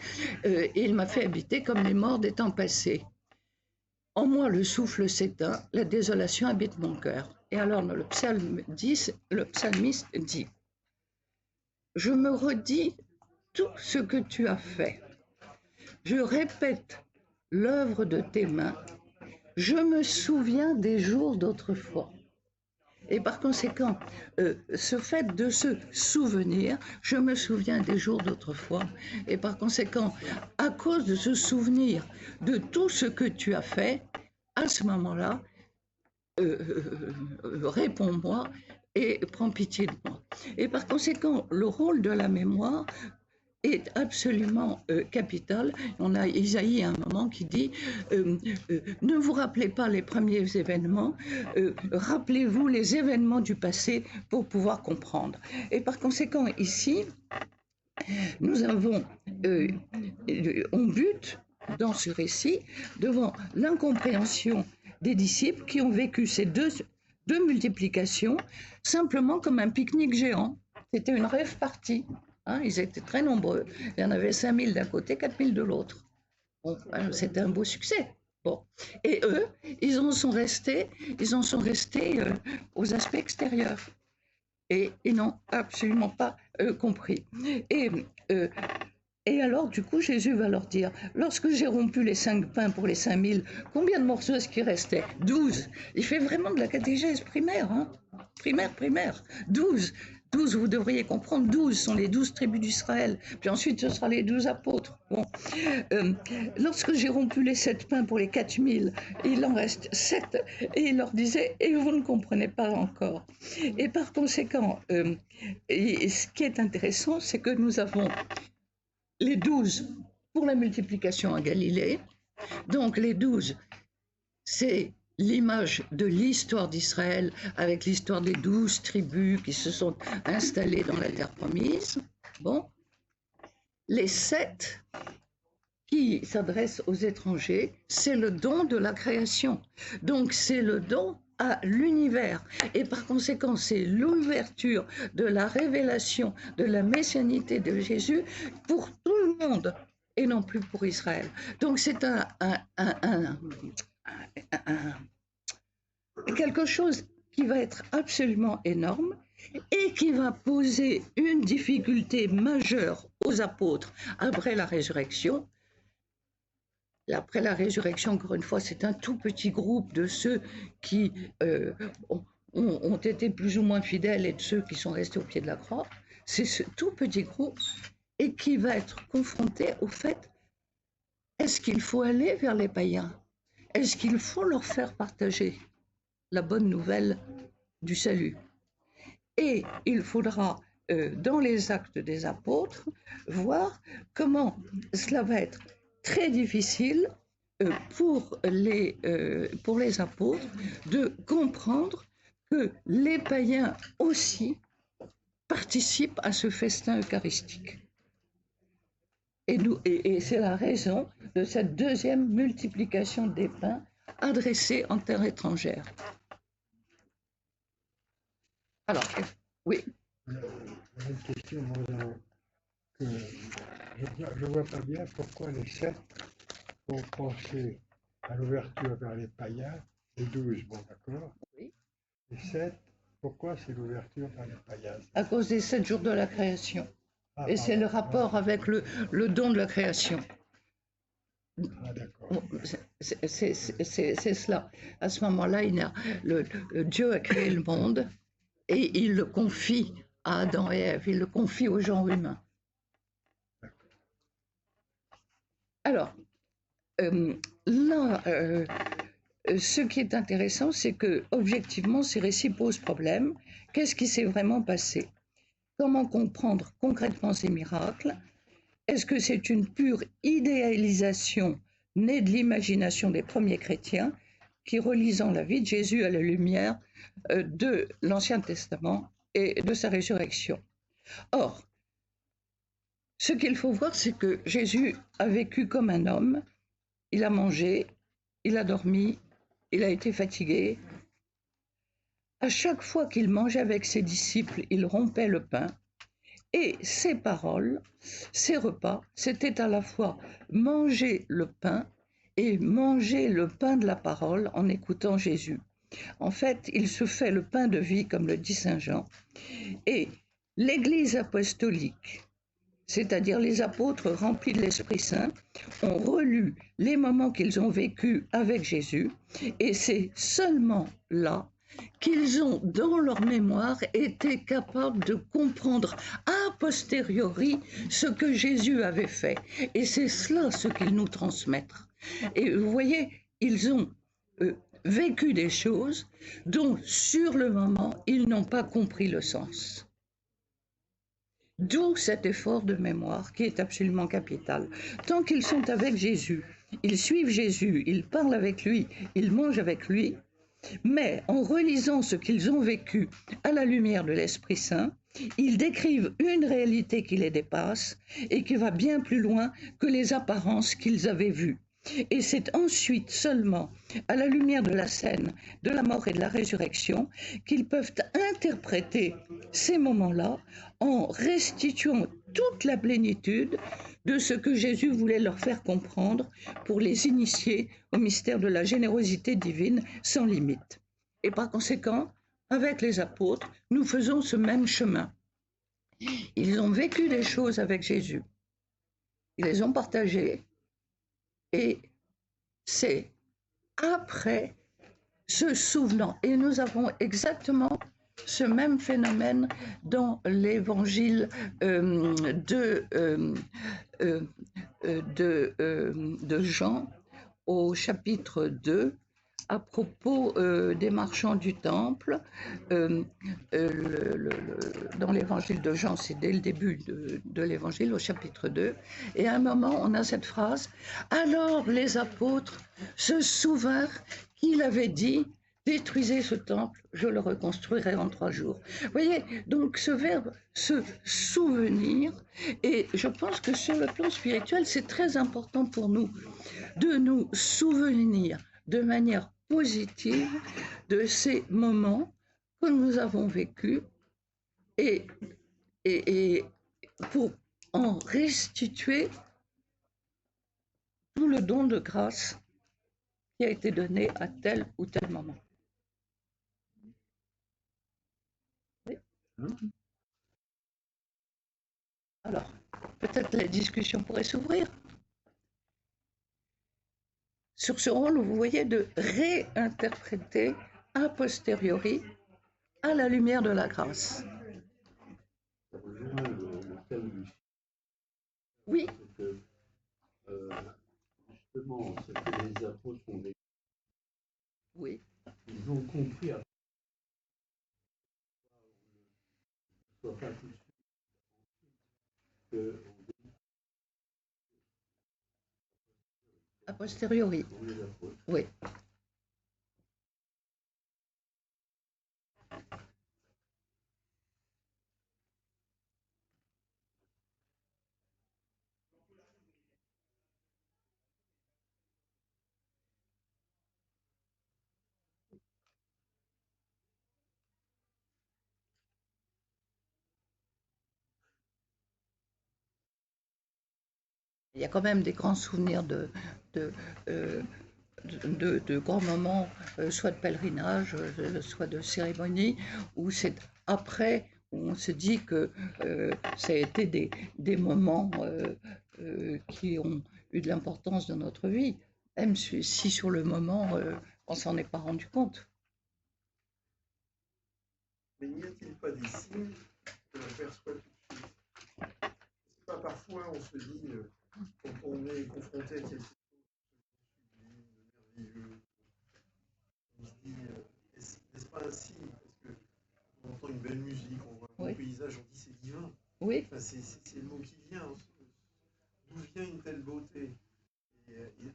et il m'a fait habiter comme les morts des temps passés. En moi le souffle s'éteint, la désolation habite mon cœur. Et alors le psalmiste dit, je me redis tout ce que tu as fait. Je répète l'œuvre de tes mains. Je me souviens des jours d'autrefois. Et par conséquent, ce fait de se souvenir, je me souviens des jours d'autrefois. Et par conséquent, à cause de ce souvenir de tout ce que tu as fait, à ce moment-là, réponds-moi et prends pitié de moi. Et par conséquent, le rôle de la mémoire est absolument capital. On a Isaïe à un moment qui dit ne vous rappelez pas les premiers événements, rappelez-vous les événements du passé pour pouvoir comprendre. Et par conséquent, ici, nous avons, on bute dans ce récit devant l'incompréhension des disciples qui ont vécu ces deux multiplications simplement comme un pique-nique géant. C'était une rêve partie. Hein, ils étaient très nombreux. Il y en avait 5000 d'un côté, 4000 de l'autre. Bon, c'était un beau succès. Bon. Et eux, ils en sont restés aux aspects extérieurs. Et ils n'ont absolument pas compris. Et, euh, et alors, du coup, Jésus va leur dire, lorsque j'ai rompu les 5 pains pour les 5000, combien de morceaux est-ce qu'il restait? 12. Il fait vraiment de la catéchèse primaire, hein? Primaire. 12. 12, vous devriez comprendre, 12 sont les 12 tribus d'Israël. Puis ensuite, ce sera les 12 apôtres. Bon. Lorsque j'ai rompu les 7 pains pour les 4000, il en reste 7. Et il leur disait, et vous ne comprenez pas encore. Et par conséquent, ce qui est intéressant, c'est que nous avons les 12 pour la multiplication à Galilée. Donc les 12, c'est l'image de l'histoire d'Israël avec l'histoire des 12 tribus qui se sont installées dans la terre promise. Bon. Les 7 qui s'adressent aux étrangers, c'est le don de la création. Donc c'est le don à l'univers. Et par conséquent, c'est l'ouverture de la révélation de la messianité de Jésus pour tout le monde et non plus pour Israël. Donc c'est quelque chose qui va être absolument énorme et qui va poser une difficulté majeure aux apôtres après la résurrection. Après la résurrection, encore une fois, c'est un tout petit groupe de ceux qui ont été plus ou moins fidèles et de ceux qui sont restés au pied de la croix. C'est ce tout petit groupe et qui va être confronté au fait, est-ce qu'il faut aller vers les païens? Est-ce qu'il faut leur faire partager la bonne nouvelle du salut? Et il faudra, dans les actes des apôtres, voir comment cela va être très difficile pour les apôtres de comprendre que les païens aussi participent à ce festin eucharistique. Et c'est la raison de cette deuxième multiplication des pains adressés en terre étrangère. Alors, oui. Une question, que je ne vois pas bien pourquoi les 7 vont penser à l'ouverture vers les païens, les 12, bon d'accord. Oui. Les 7, pourquoi c'est l'ouverture vers les païens? À cause des 7 jours de la création. Et c'est le rapport avec le don de la création. Ah, d'accord. C'est cela. À ce moment-là, Dieu a créé le monde et il le confie à Adam et Ève, il le confie au genre humain. Alors, là, ce qui est intéressant, c'est que objectivement, ces récits posent problème. Qu'est-ce qui s'est vraiment passé? Comment comprendre concrètement ces miracles? Est-ce que c'est une pure idéalisation née de l'imagination des premiers chrétiens qui, relisant la vie de Jésus à la lumière de l'Ancien Testament et de sa résurrection? Or, ce qu'il faut voir, c'est que Jésus a vécu comme un homme. Il a mangé, il a dormi, il a été fatigué. À chaque fois qu'il mangeait avec ses disciples, il rompait le pain. Et ses paroles, ses repas, c'était à la fois manger le pain et manger le pain de la parole en écoutant Jésus. En fait, il se fait le pain de vie, comme le dit Saint Jean. Et l'Église apostolique, c'est-à-dire les apôtres remplis de l'Esprit Saint, ont relu les moments qu'ils ont vécus avec Jésus, et c'est seulement là qu'ils ont, dans leur mémoire, été capables de comprendre a posteriori ce que Jésus avait fait. Et c'est cela ce qu'ils nous transmettent. Et vous voyez, ils ont vécu des choses dont, sur le moment, ils n'ont pas compris le sens. D'où cet effort de mémoire qui est absolument capital. Tant qu'ils sont avec Jésus, ils suivent Jésus, ils parlent avec lui, ils mangent avec lui, mais en relisant ce qu'ils ont vécu à la lumière de l'Esprit Saint, ils décrivent une réalité qui les dépasse et qui va bien plus loin que les apparences qu'ils avaient vues. Et c'est ensuite seulement à la lumière de la scène de la mort et de la résurrection qu'ils peuvent interpréter ces moments-là en restituant toute la plénitude de ce que Jésus voulait leur faire comprendre pour les initier au mystère de la générosité divine sans limite. Et par conséquent, avec les apôtres, nous faisons ce même chemin. Ils ont vécu des choses avec Jésus. Ils les ont partagées. Et c'est après se souvenant. Et nous avons exactement ce même phénomène dans l'évangile de Jean au chapitre 2 à propos des marchands du temple. Dans l'évangile de Jean, c'est dès le début de l'évangile au chapitre 2. Et à un moment, on a cette phrase « Alors les apôtres se souvinrent qu'il avait dit « Détruisez ce temple, je le reconstruirai en 3 jours ». Vous voyez, donc ce verbe « se souvenir », et je pense que sur le plan spirituel, c'est très important pour nous de nous souvenir de manière positive de ces moments que nous avons vécus et pour en restituer tout le don de grâce qui a été donné à tel ou tel moment. Oui. Alors, peut-être la discussion pourrait s'ouvrir sur ce rôle, vous voyez, de réinterpréter a posteriori à la lumière de la grâce. Oui. Justement, ce que les apôtres ont vécu. Oui. Ils ont compris à soit pas tout de suite que a posteriori. Oui. Il y a quand même des grands souvenirs de grands moments, soit de pèlerinage, soit de cérémonie, où c'est après où on se dit que ça a été des moments qui ont eu de l'importance dans notre vie, même si sur le moment, on ne s'en est pas rendu compte. Mais n'y a-t-il pas des signes que l'on perçoit tout de suite? C'est pas parfois on se dit, quand on est confronté à quelque chose de merveilleux, on se dit, n'est-ce pas un signe? Parce qu'on entend une belle musique, on voit un beau paysage, on dit c'est divin. Oui. Enfin, c'est le mot qui vient. D'où vient une telle beauté?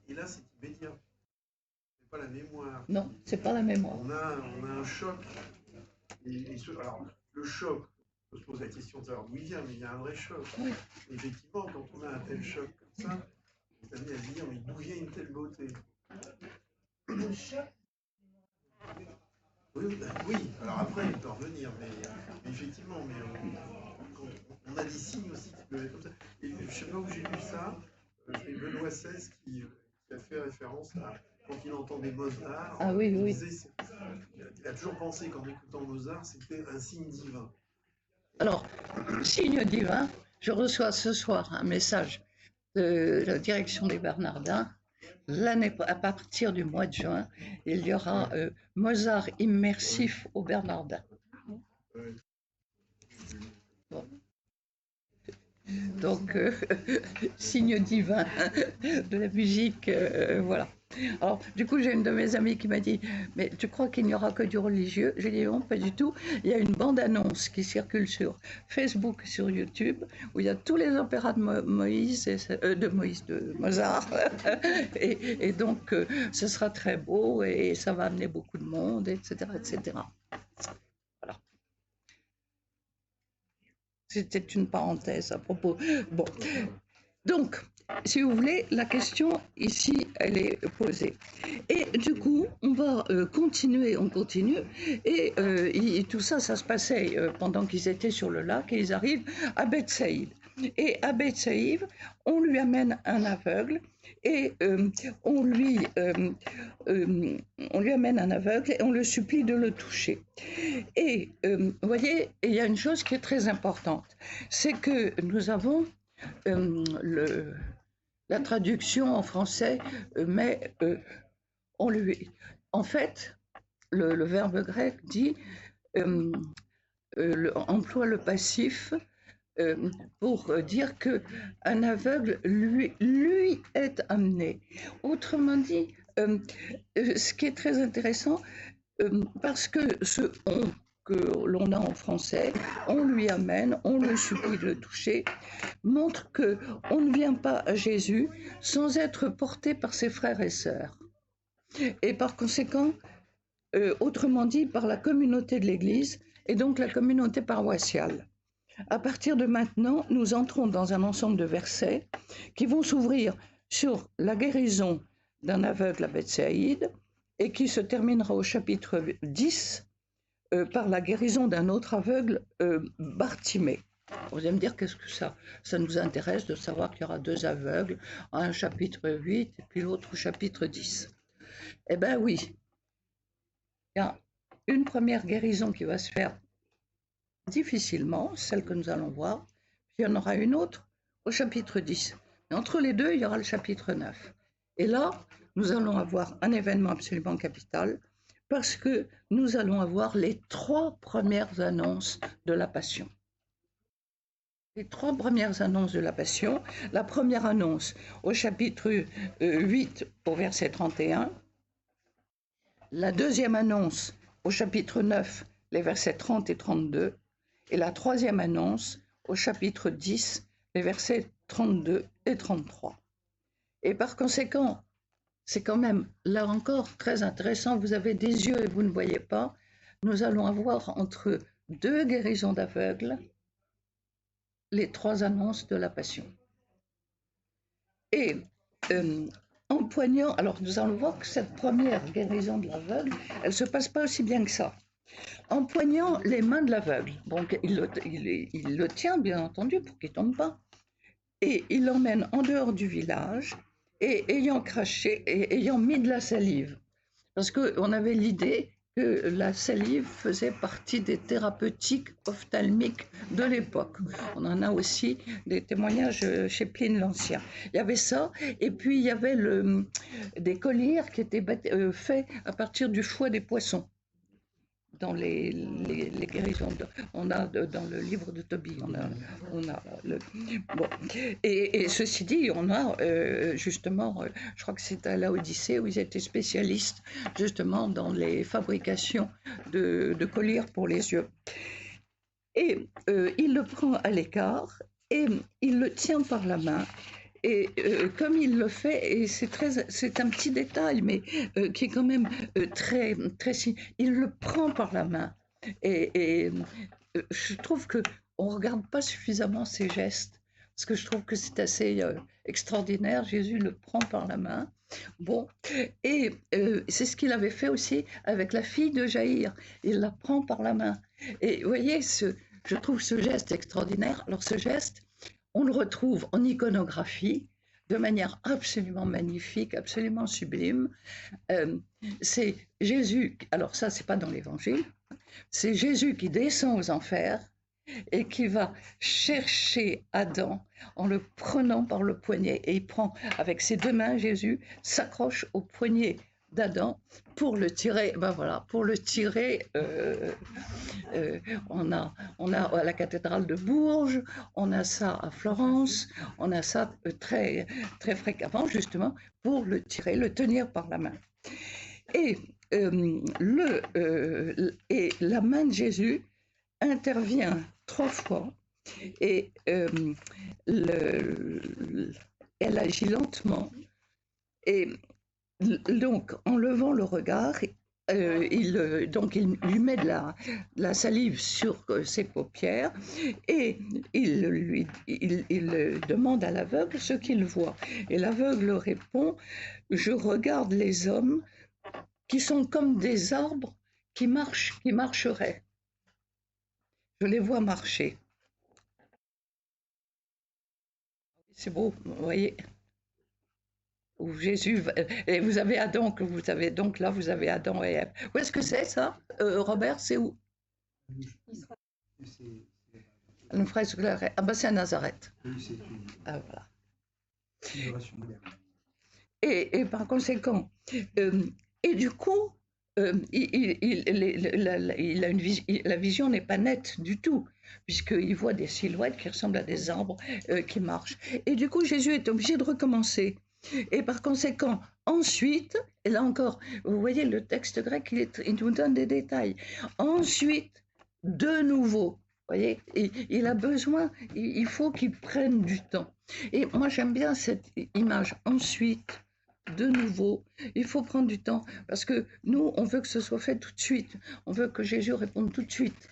Et là, c'est immédiat. C'est pas la mémoire. Non, c'est pas la mémoire. On a un choc. Alors, le choc, on se pose la question de savoir d'où il vient, mais il y a un vrai choc. Oui. Effectivement, quand on a un tel choc comme ça, on est amené à se dire, mais d'où vient une telle beauté? Le choc? Oui, alors après, il peut revenir, mais effectivement, on a des signes aussi qui peuvent être comme ça. Et je ne sais pas où j'ai lu ça, c'est Benoît XVI qui a fait référence à quand il entendait Mozart. Ah oui, oui. Il a toujours pensé qu'en écoutant Mozart, c'était un signe divin. Alors, signe divin, je reçois ce soir un message de la direction des Bernardins. À partir du mois de juin, il y aura Mozart immersif aux Bernardins. Bon. Donc, signe divin de la musique, voilà. Alors, du coup, j'ai une de mes amies qui m'a dit « Mais tu crois qu'il n'y aura que du religieux ?» J'ai dit « Non, pas du tout. Il y a une bande-annonce qui circule sur Facebook, sur YouTube, où il y a tous les opéras de Mozart. et donc, ce sera très beau et ça va amener beaucoup de monde, etc., etc. » Voilà. C'était une parenthèse à propos. Bon. Donc, si vous voulez, la question ici, elle est posée. Et du coup, on va continuer, on continue. Et tout ça, ça se passait pendant qu'ils étaient sur le lac et ils arrivent à Bethsaïde. Et à Bethsaïde, on lui amène un aveugle et on lui amène un aveugle et on le supplie de le toucher. Et vous voyez, il y a une chose qui est très importante, c'est que nous avons la traduction en français, mais on lui, en fait, le verbe grec dit emploie le passif pour dire qu'un aveugle lui est amené. Autrement dit, ce qui est très intéressant, parce que ce on que l'on a en français, on lui amène, on le supplie de le toucher, montre qu'on ne vient pas à Jésus sans être porté par ses frères et sœurs. Et par conséquent, autrement dit, par la communauté de l'Église et donc la communauté paroissiale. À partir de maintenant, nous entrons dans un ensemble de versets qui vont s'ouvrir sur la guérison d'un aveugle à Bethsaïde et qui se terminera au chapitre 10 par la guérison d'un autre aveugle, Bartimée. Vous allez me dire, qu'est-ce que ça nous intéresse de savoir qu'il y aura deux aveugles, un chapitre 8 et puis l'autre au chapitre 10. Eh bien oui, il y a une première guérison qui va se faire difficilement, celle que nous allons voir, puis il y en aura une autre au chapitre 10. Mais entre les deux, il y aura le chapitre 9. Et là, nous allons avoir un événement absolument capital, parce que nous allons avoir les 3 premières annonces de la Passion. Les 3 premières annonces de la Passion. La première annonce au chapitre 8 au verset 31. La deuxième annonce au chapitre 9, les versets 30 et 32. Et la troisième annonce au chapitre 10, les versets 32 et 33. Et par conséquent, c'est quand même, là encore, très intéressant. Vous avez des yeux et vous ne voyez pas. Nous allons avoir entre 2 guérisons d'aveugles les 3 annonces de la Passion. Et empoignant, alors nous allons voir que cette première guérison de l'aveugle, elle ne se passe pas aussi bien que ça. Empoignant les mains de l'aveugle, donc il le tient bien entendu pour qu'il ne tombe pas, et il l'emmène en dehors du village, et ayant craché et ayant mis de la salive, parce qu'on avait l'idée que la salive faisait partie des thérapeutiques ophtalmiques de l'époque. On en a aussi des témoignages chez Pline l'Ancien. Il y avait ça, et puis il y avait des collyres qui étaient faits à partir du foie des poissons. Dans les guérisons, on a dans le livre de Tobie, on a bon. Et ceci dit, on a justement, je crois que c'est à la Odyssée où ils étaient spécialistes justement dans les fabrications de collyres pour les yeux. Et il le prend à l'écart et il le tient par la main. Et comme il le fait, et c'est un petit détail, mais qui est quand même très, très... Il le prend par la main. Et je trouve qu'on ne regarde pas suffisamment ses gestes, parce que je trouve que c'est assez extraordinaire. Jésus le prend par la main. Bon, et c'est ce qu'il avait fait aussi avec la fille de Jaïr. Il la prend par la main. Et vous voyez, je trouve ce geste extraordinaire. Alors ce geste, on le retrouve en iconographie de manière absolument magnifique, absolument sublime. C'est Jésus, alors ça c'est pas dans l'évangile, c'est Jésus qui descend aux enfers et qui va chercher Adam en le prenant par le poignet. Et il prend avec ses 2 mains, Jésus s'accroche au poignet d'Adam pour le tirer. Ben voilà, pour le tirer. On a à la cathédrale de Bourges, on a ça à Florence, on a ça très, très fréquemment, justement, pour le tirer, le tenir par la main. Et, et la main de Jésus intervient 3 fois, et elle agit lentement, et donc en levant le regard, il lui met de la salive sur ses paupières, et il demande à l'aveugle ce qu'il voit. Et l'aveugle répond: je regarde les hommes qui sont comme des arbres qui marcheraient. Je les vois marcher. C'est beau, vous voyez. Où Jésus, et vous avez Adam, que vous avez donc là, vous avez Adam et Ève. Où est-ce que c'est ça, Robert? C'est où? Une fresque de la... Ah ben c'est à Nazareth. Oui, c'est une Ah, voilà. figuration moderne. Et par conséquent, et du coup, il a une la vision n'est pas nette du tout, puisqu'il voit des silhouettes qui ressemblent à des arbres qui marchent. Et du coup, Jésus est obligé de recommencer. Et par conséquent, ensuite, et là encore, vous voyez, le texte grec, il nous donne des détails. Ensuite, de nouveau, vous voyez, il a besoin, il faut qu'il prenne du temps. Et moi, j'aime bien cette image. Ensuite, de nouveau, il faut prendre du temps, parce que nous, on veut que ce soit fait tout de suite. On veut que Jésus réponde tout de suite.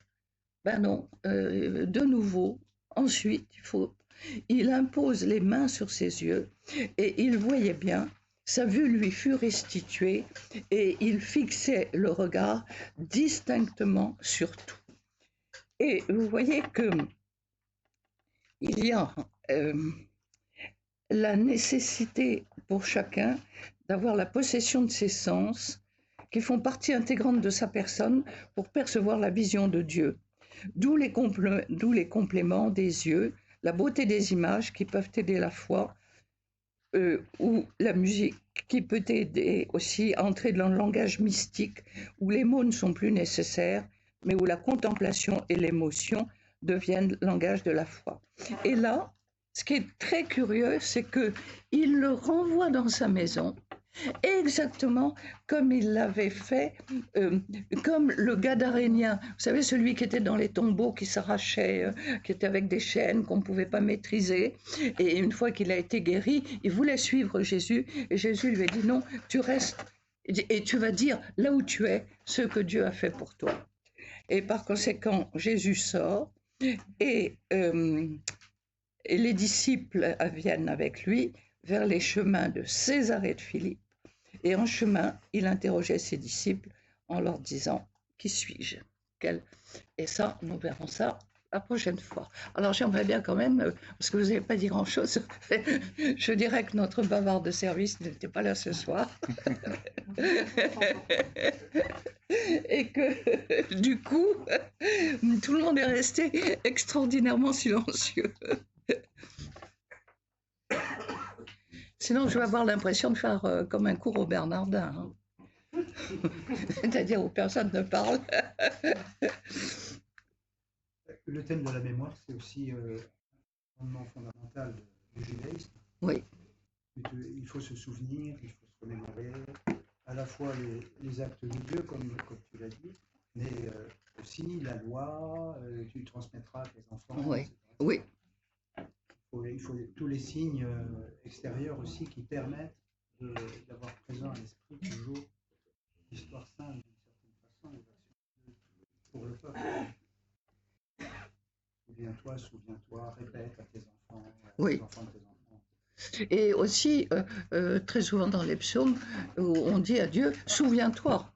Ben non, de nouveau, ensuite, il impose les mains sur ses yeux, et il voyait bien, sa vue lui fut restituée, et il fixait le regard distinctement sur tout. Et vous voyez que il y a la nécessité pour chacun d'avoir la possession de ses sens qui font partie intégrante de sa personne pour percevoir la vision de Dieu. D'où les compléments des yeux, la beauté des images qui peuvent aider la foi, ou la musique qui peut aider aussi à entrer dans le langage mystique, où les mots ne sont plus nécessaires, mais où la contemplation et l'émotion deviennent le langage de la foi. Et là, ce qui est très curieux, c'est qu'il le renvoie dans sa maison, exactement comme il l'avait fait, comme le Gadarénien, vous savez, celui qui était dans les tombeaux, qui s'arrachait, qui était avec des chaînes qu'on ne pouvait pas maîtriser, et une fois qu'il a été guéri, il voulait suivre Jésus, et Jésus lui a dit non, tu restes, et tu vas dire là où tu es ce que Dieu a fait pour toi. Et par conséquent, Jésus sort, et les disciples viennent avec lui vers les chemins de Césarée de Philippe. Et en chemin, il interrogeait ses disciples en leur disant « Qui suis-je » Et ça, nous verrons ça la prochaine fois. Alors j'aimerais bien quand même, parce que vous n'avez pas dit grand-chose, je dirais que notre bavard de service n'était pas là ce soir. Et que du coup, tout le monde est resté extraordinairement silencieux. Sinon, je vais avoir l'impression de faire comme un cours au Bernardin. Hein. C'est-à-dire où personne ne parle. Le thème de la mémoire, c'est aussi un fondement fondamental du judaïsme. Oui. Il faut se souvenir, il faut se remémorer à la fois les actes de Dieu, comme tu l'as dit, mais aussi la loi, tu transmettras à tes enfants. Oui. Etc. Oui. Il faut tous les signes extérieurs aussi qui permettent d'avoir présent à l'esprit toujours l'histoire sainte d'une certaine façon pour le peuple. Souviens-toi, répète à tes enfants, oui. aux enfants de tes enfants. Et aussi, très souvent dans les psaumes, où on dit à Dieu, souviens-toi.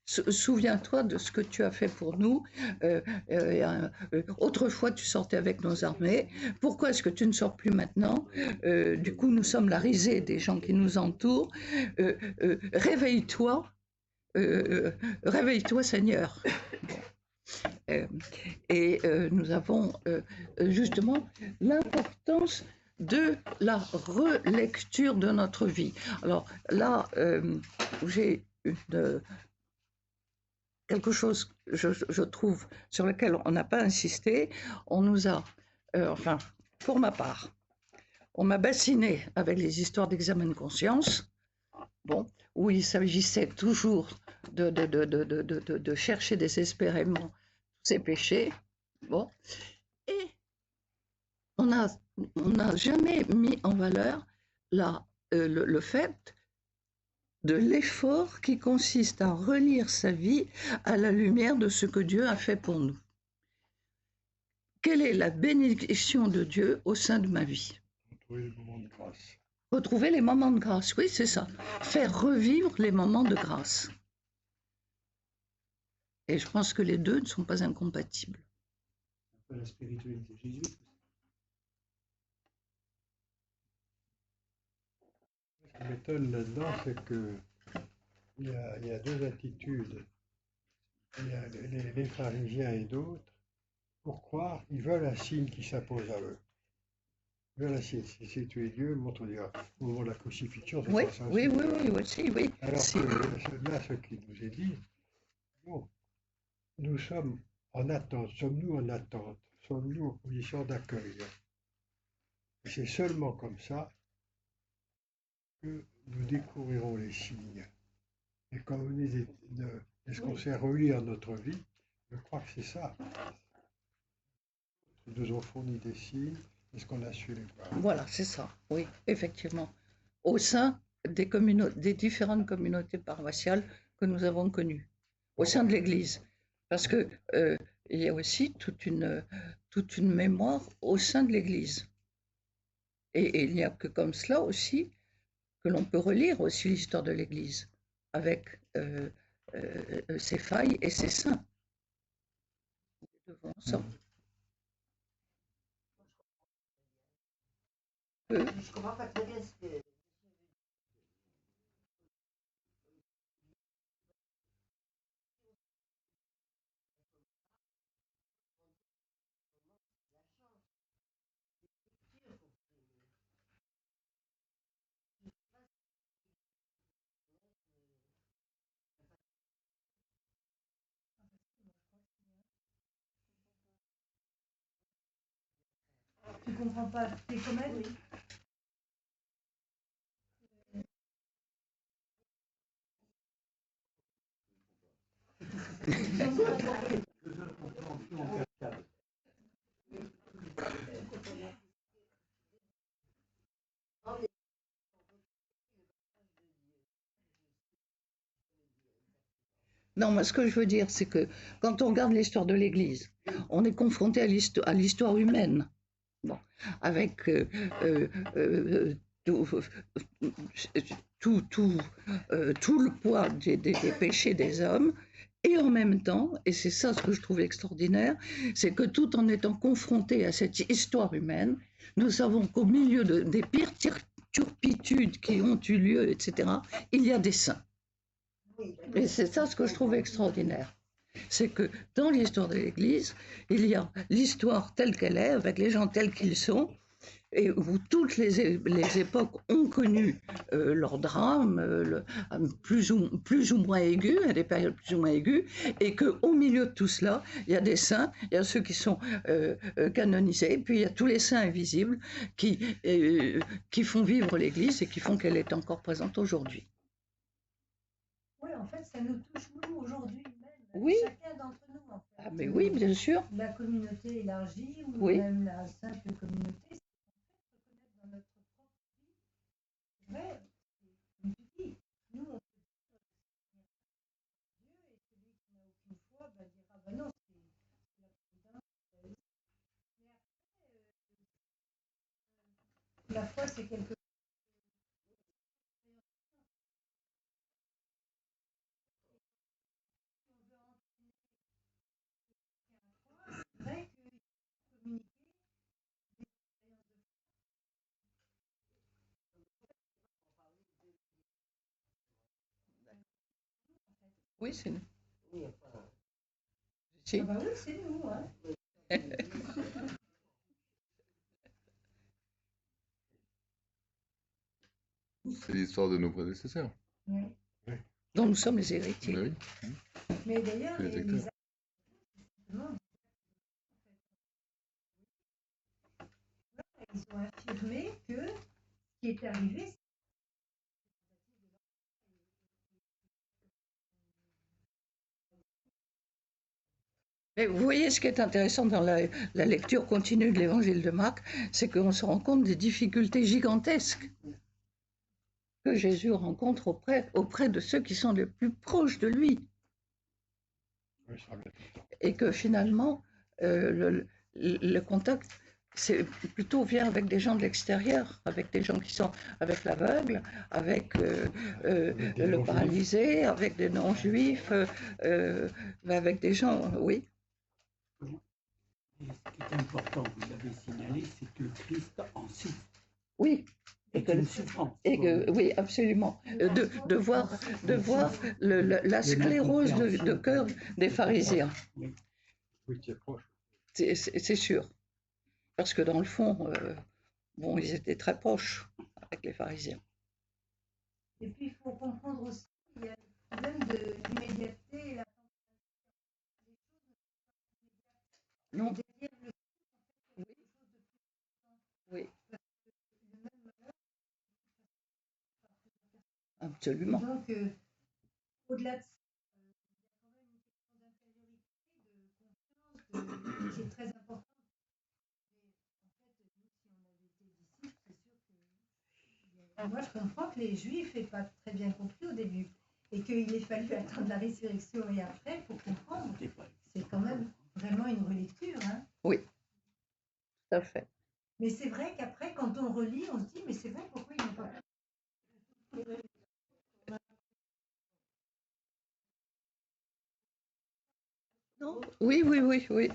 Souviens-toi de ce que tu as fait pour nous. Autrefois, tu sortais avec nos armées. Pourquoi est-ce que tu ne sors plus maintenant? Du coup, nous sommes la risée des gens qui nous entourent. Réveille-toi. Réveille-toi, Seigneur. Et nous avons justement l'importance de la relecture de notre vie. Alors là, j'ai quelque chose, je trouve, sur lequel on n'a pas insisté. On nous a, enfin, pour ma part, on m'a bassiné avec les histoires d'examen de conscience, bon, où il s'agissait toujours de chercher désespérément ses péchés, bon, et on n'a jamais mis en valeur le fait de l'effort qui consiste à relire sa vie à la lumière de ce que Dieu a fait pour nous. Quelle est la bénédiction de Dieu au sein de ma vie? Retrouver les moments de grâce. Retrouver les moments de grâce, oui, c'est ça. Faire revivre les moments de grâce. Et je pense que les deux ne sont pas incompatibles. Un peu la spiritualité jésuite. Ce qui m'étonne là-dedans, c'est que il y a deux attitudes. Il y a les pharisiens et d'autres. Pour croire, ils veulent un signe qui s'impose à eux. Ils veulent un signe. Si tu es Dieu, montre-le. Au moment de la crucifixion, c'est Oui, pas ça oui, aussi. oui, oui, aussi, oui. Alors Si. que là, ce qui nous est dit, bon, nous sommes en attente. Sommes-nous en attente? Sommes-nous en position d'accueil? Et c'est seulement comme ça que nous découvrirons les signes. Et comme vous dites, est-ce qu'on s'est relire notre vie? Je crois que c'est ça. Nous nous ont fourni des signes. Est-ce qu'on a su les voir? Voilà, c'est ça, oui, effectivement. Au sein des différentes communautés paroissiales que nous avons connues, au sein de l'Église. Parce que il y a aussi toute une mémoire au sein de l'Église. Et il n'y a que comme cela aussi que l'on peut relire aussi l'histoire de l'Église, avec ses failles et ses saints. Devant ça. Je comprends pas très bien ce que. Tu comprends pas tes comètes? Oui. Non, mais ce que je veux dire, c'est que quand on regarde l'histoire de l'Église, on est confronté à l'histoire humaine, bon, avec tout, tout le poids des péchés des hommes, et en même temps, et c'est ça ce que je trouve extraordinaire, c'est que tout en étant confronté à cette histoire humaine, nous savons qu'au milieu des pires turpitudes qui ont eu lieu, etc., il y a des saints. Et c'est ça ce que je trouve extraordinaire. C'est que dans l'histoire de l'Église, il y a l'histoire telle qu'elle est, avec les gens tels qu'ils sont, et où toutes les époques ont connu leurs drames, plus ou moins aigus, à des périodes plus ou moins aiguës, et qu'au milieu de tout cela, il y a des saints, il y a ceux qui sont canonisés, puis il y a tous les saints invisibles qui font vivre l'Église et qui font qu'elle est encore présente aujourd'hui. Oui, en fait, ça nous touche nous aujourd'hui même, Oui. chacun d'entre nous. En fait. Ah, mais oui, bien sûr. La communauté élargie ou Oui. même la simple communauté, c'est en fait reconnaître dans notre propre vie. Ouais, comme tu dis, nous on peut dire Dieu et celui qui n'a aucune foi dira bah non, c'est la providence. Mais après, la foi c'est quelque chose. C'est vrai qu'il faut communiquer des expériences de Oui, c'est nous. Oui, enfin. Si. Ah bah oui, c'est nous, hein. C'est l'histoire de nos prédécesseurs. Oui. Dont nous sommes les héritiers. Oui. Mais d'ailleurs, Les les acteurs. justement, ils ont affirmé que ce qui est arrivé, Mais vous voyez, ce qui est intéressant dans la lecture continue de l'évangile de Marc, c'est qu'on se rend compte des difficultés gigantesques que Jésus rencontre auprès de ceux qui sont les plus proches de lui. Oui, ça revient tout le temps. Et que finalement, le contact vient avec des gens de l'extérieur, avec des gens qui sont avec l'aveugle, avec le paralysé, avec des non-juifs, avec des gens, oui. Et ce qui est important, vous l'avez signalé, c'est que le Christ en souffre. Oui, Et que, une souffrance. oui, absolument. De voir la sclérose de cœur des pharisiens. Oui, c'est proche. C'est sûr. Parce que dans le fond, bon, ils étaient très proches avec les pharisiens. Et puis, il faut comprendre aussi qu'il y a le problème d'immédiateté et la Non. derrière le Oui. Oui, le même malheur. absolument. Donc, au-delà de ça, il y a quand même une question d'intériorité, de confiance, qui est très importante. Et en fait, nous, si on avait été disciples, c'est sûr que moi, je comprends que les Juifs n'aient pas très bien compris au début et qu'il ait fallu attendre la résurrection et après pour comprendre. C'est quand même vraiment une relecture. Hein. Oui, tout à fait. Mais c'est vrai qu'après, quand on relit, on se dit, mais c'est vrai, pourquoi ils n'ont pas... Non. Oui, oui, oui, oui.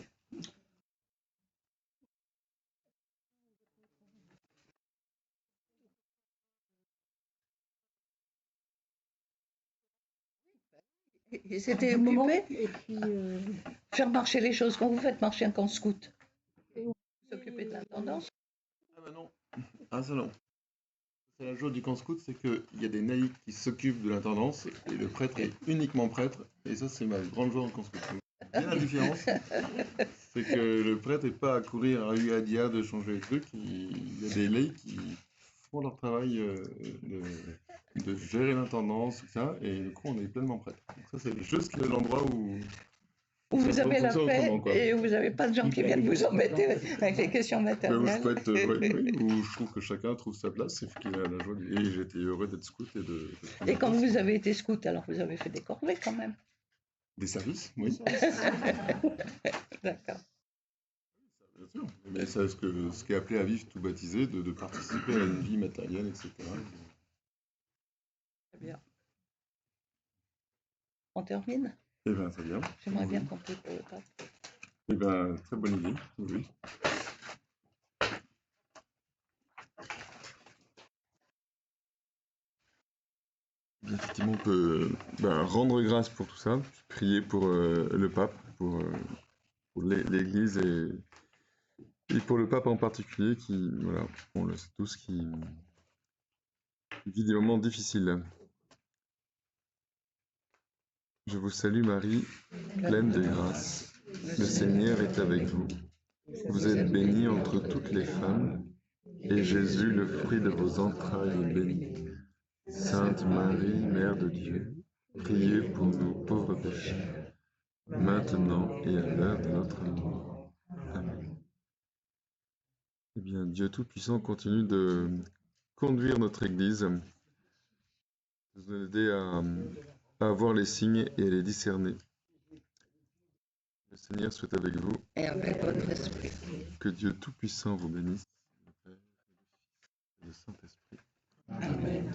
Ils s'étaient occupés Et puis, faire marcher les choses. Quand vous faites marcher un camp scout, vous s'occuper de l'intendance. Ah bah non. Ah ça non. C'est la joie du camp scout, c'est qu'il y a des naïcs qui s'occupent de l'intendance et le prêtre est uniquement prêtre. Et ça, c'est ma grande joie en camp scout. Bien la différence, c'est que le prêtre n'est pas à courir à Uadia de changer les trucs. Il y a des laïcs qui font leur travail de gérer l'intendance, tout ça. Et du coup, on est pleinement prêtre. Donc ça, c'est juste l'endroit où Vous avez la fonctionne paix autrement, quoi. et vous n'avez pas de gens qui viennent vous embêter avec les questions Mais où matérielles. je peux être, où je trouve que chacun trouve sa place et qu'il a la joie. Et j'étais heureux d'être scout et de prendre Et ma quand place. vous avez été scout, alors vous avez fait des corvées quand même. Des services, oui. D'accord. Bien sûr. Mais c'est ce qui est appelé à vivre tout baptisé, de participer à une vie matérielle, etc. Très bien. On termine? Eh bien, très bien. J'aimerais bien Oui. qu'on peut pour le pape. Eh bien, très bonne idée, oui. Effectivement, on peut rendre grâce pour tout ça, puis prier pour le pape, pour l'Église et pour le pape en particulier qui, voilà, on le sait tous, qui vit des moments difficiles. Je vous salue Marie, pleine de grâce. Le Seigneur est avec vous. Vous êtes bénie entre toutes les femmes, et Jésus, le fruit de vos entrailles, est béni. Sainte Marie, Mère de Dieu, priez pour nous pauvres pécheurs, maintenant et à l'heure de notre mort. Amen. Eh bien, Dieu Tout-Puissant continue de conduire notre Église, de nous aider à voir les signes et à les discerner. Le Seigneur soit avec vous. Et avec votre esprit. Que Dieu Tout-Puissant vous bénisse, le Père, et le Fils et le Saint-Esprit. Amen.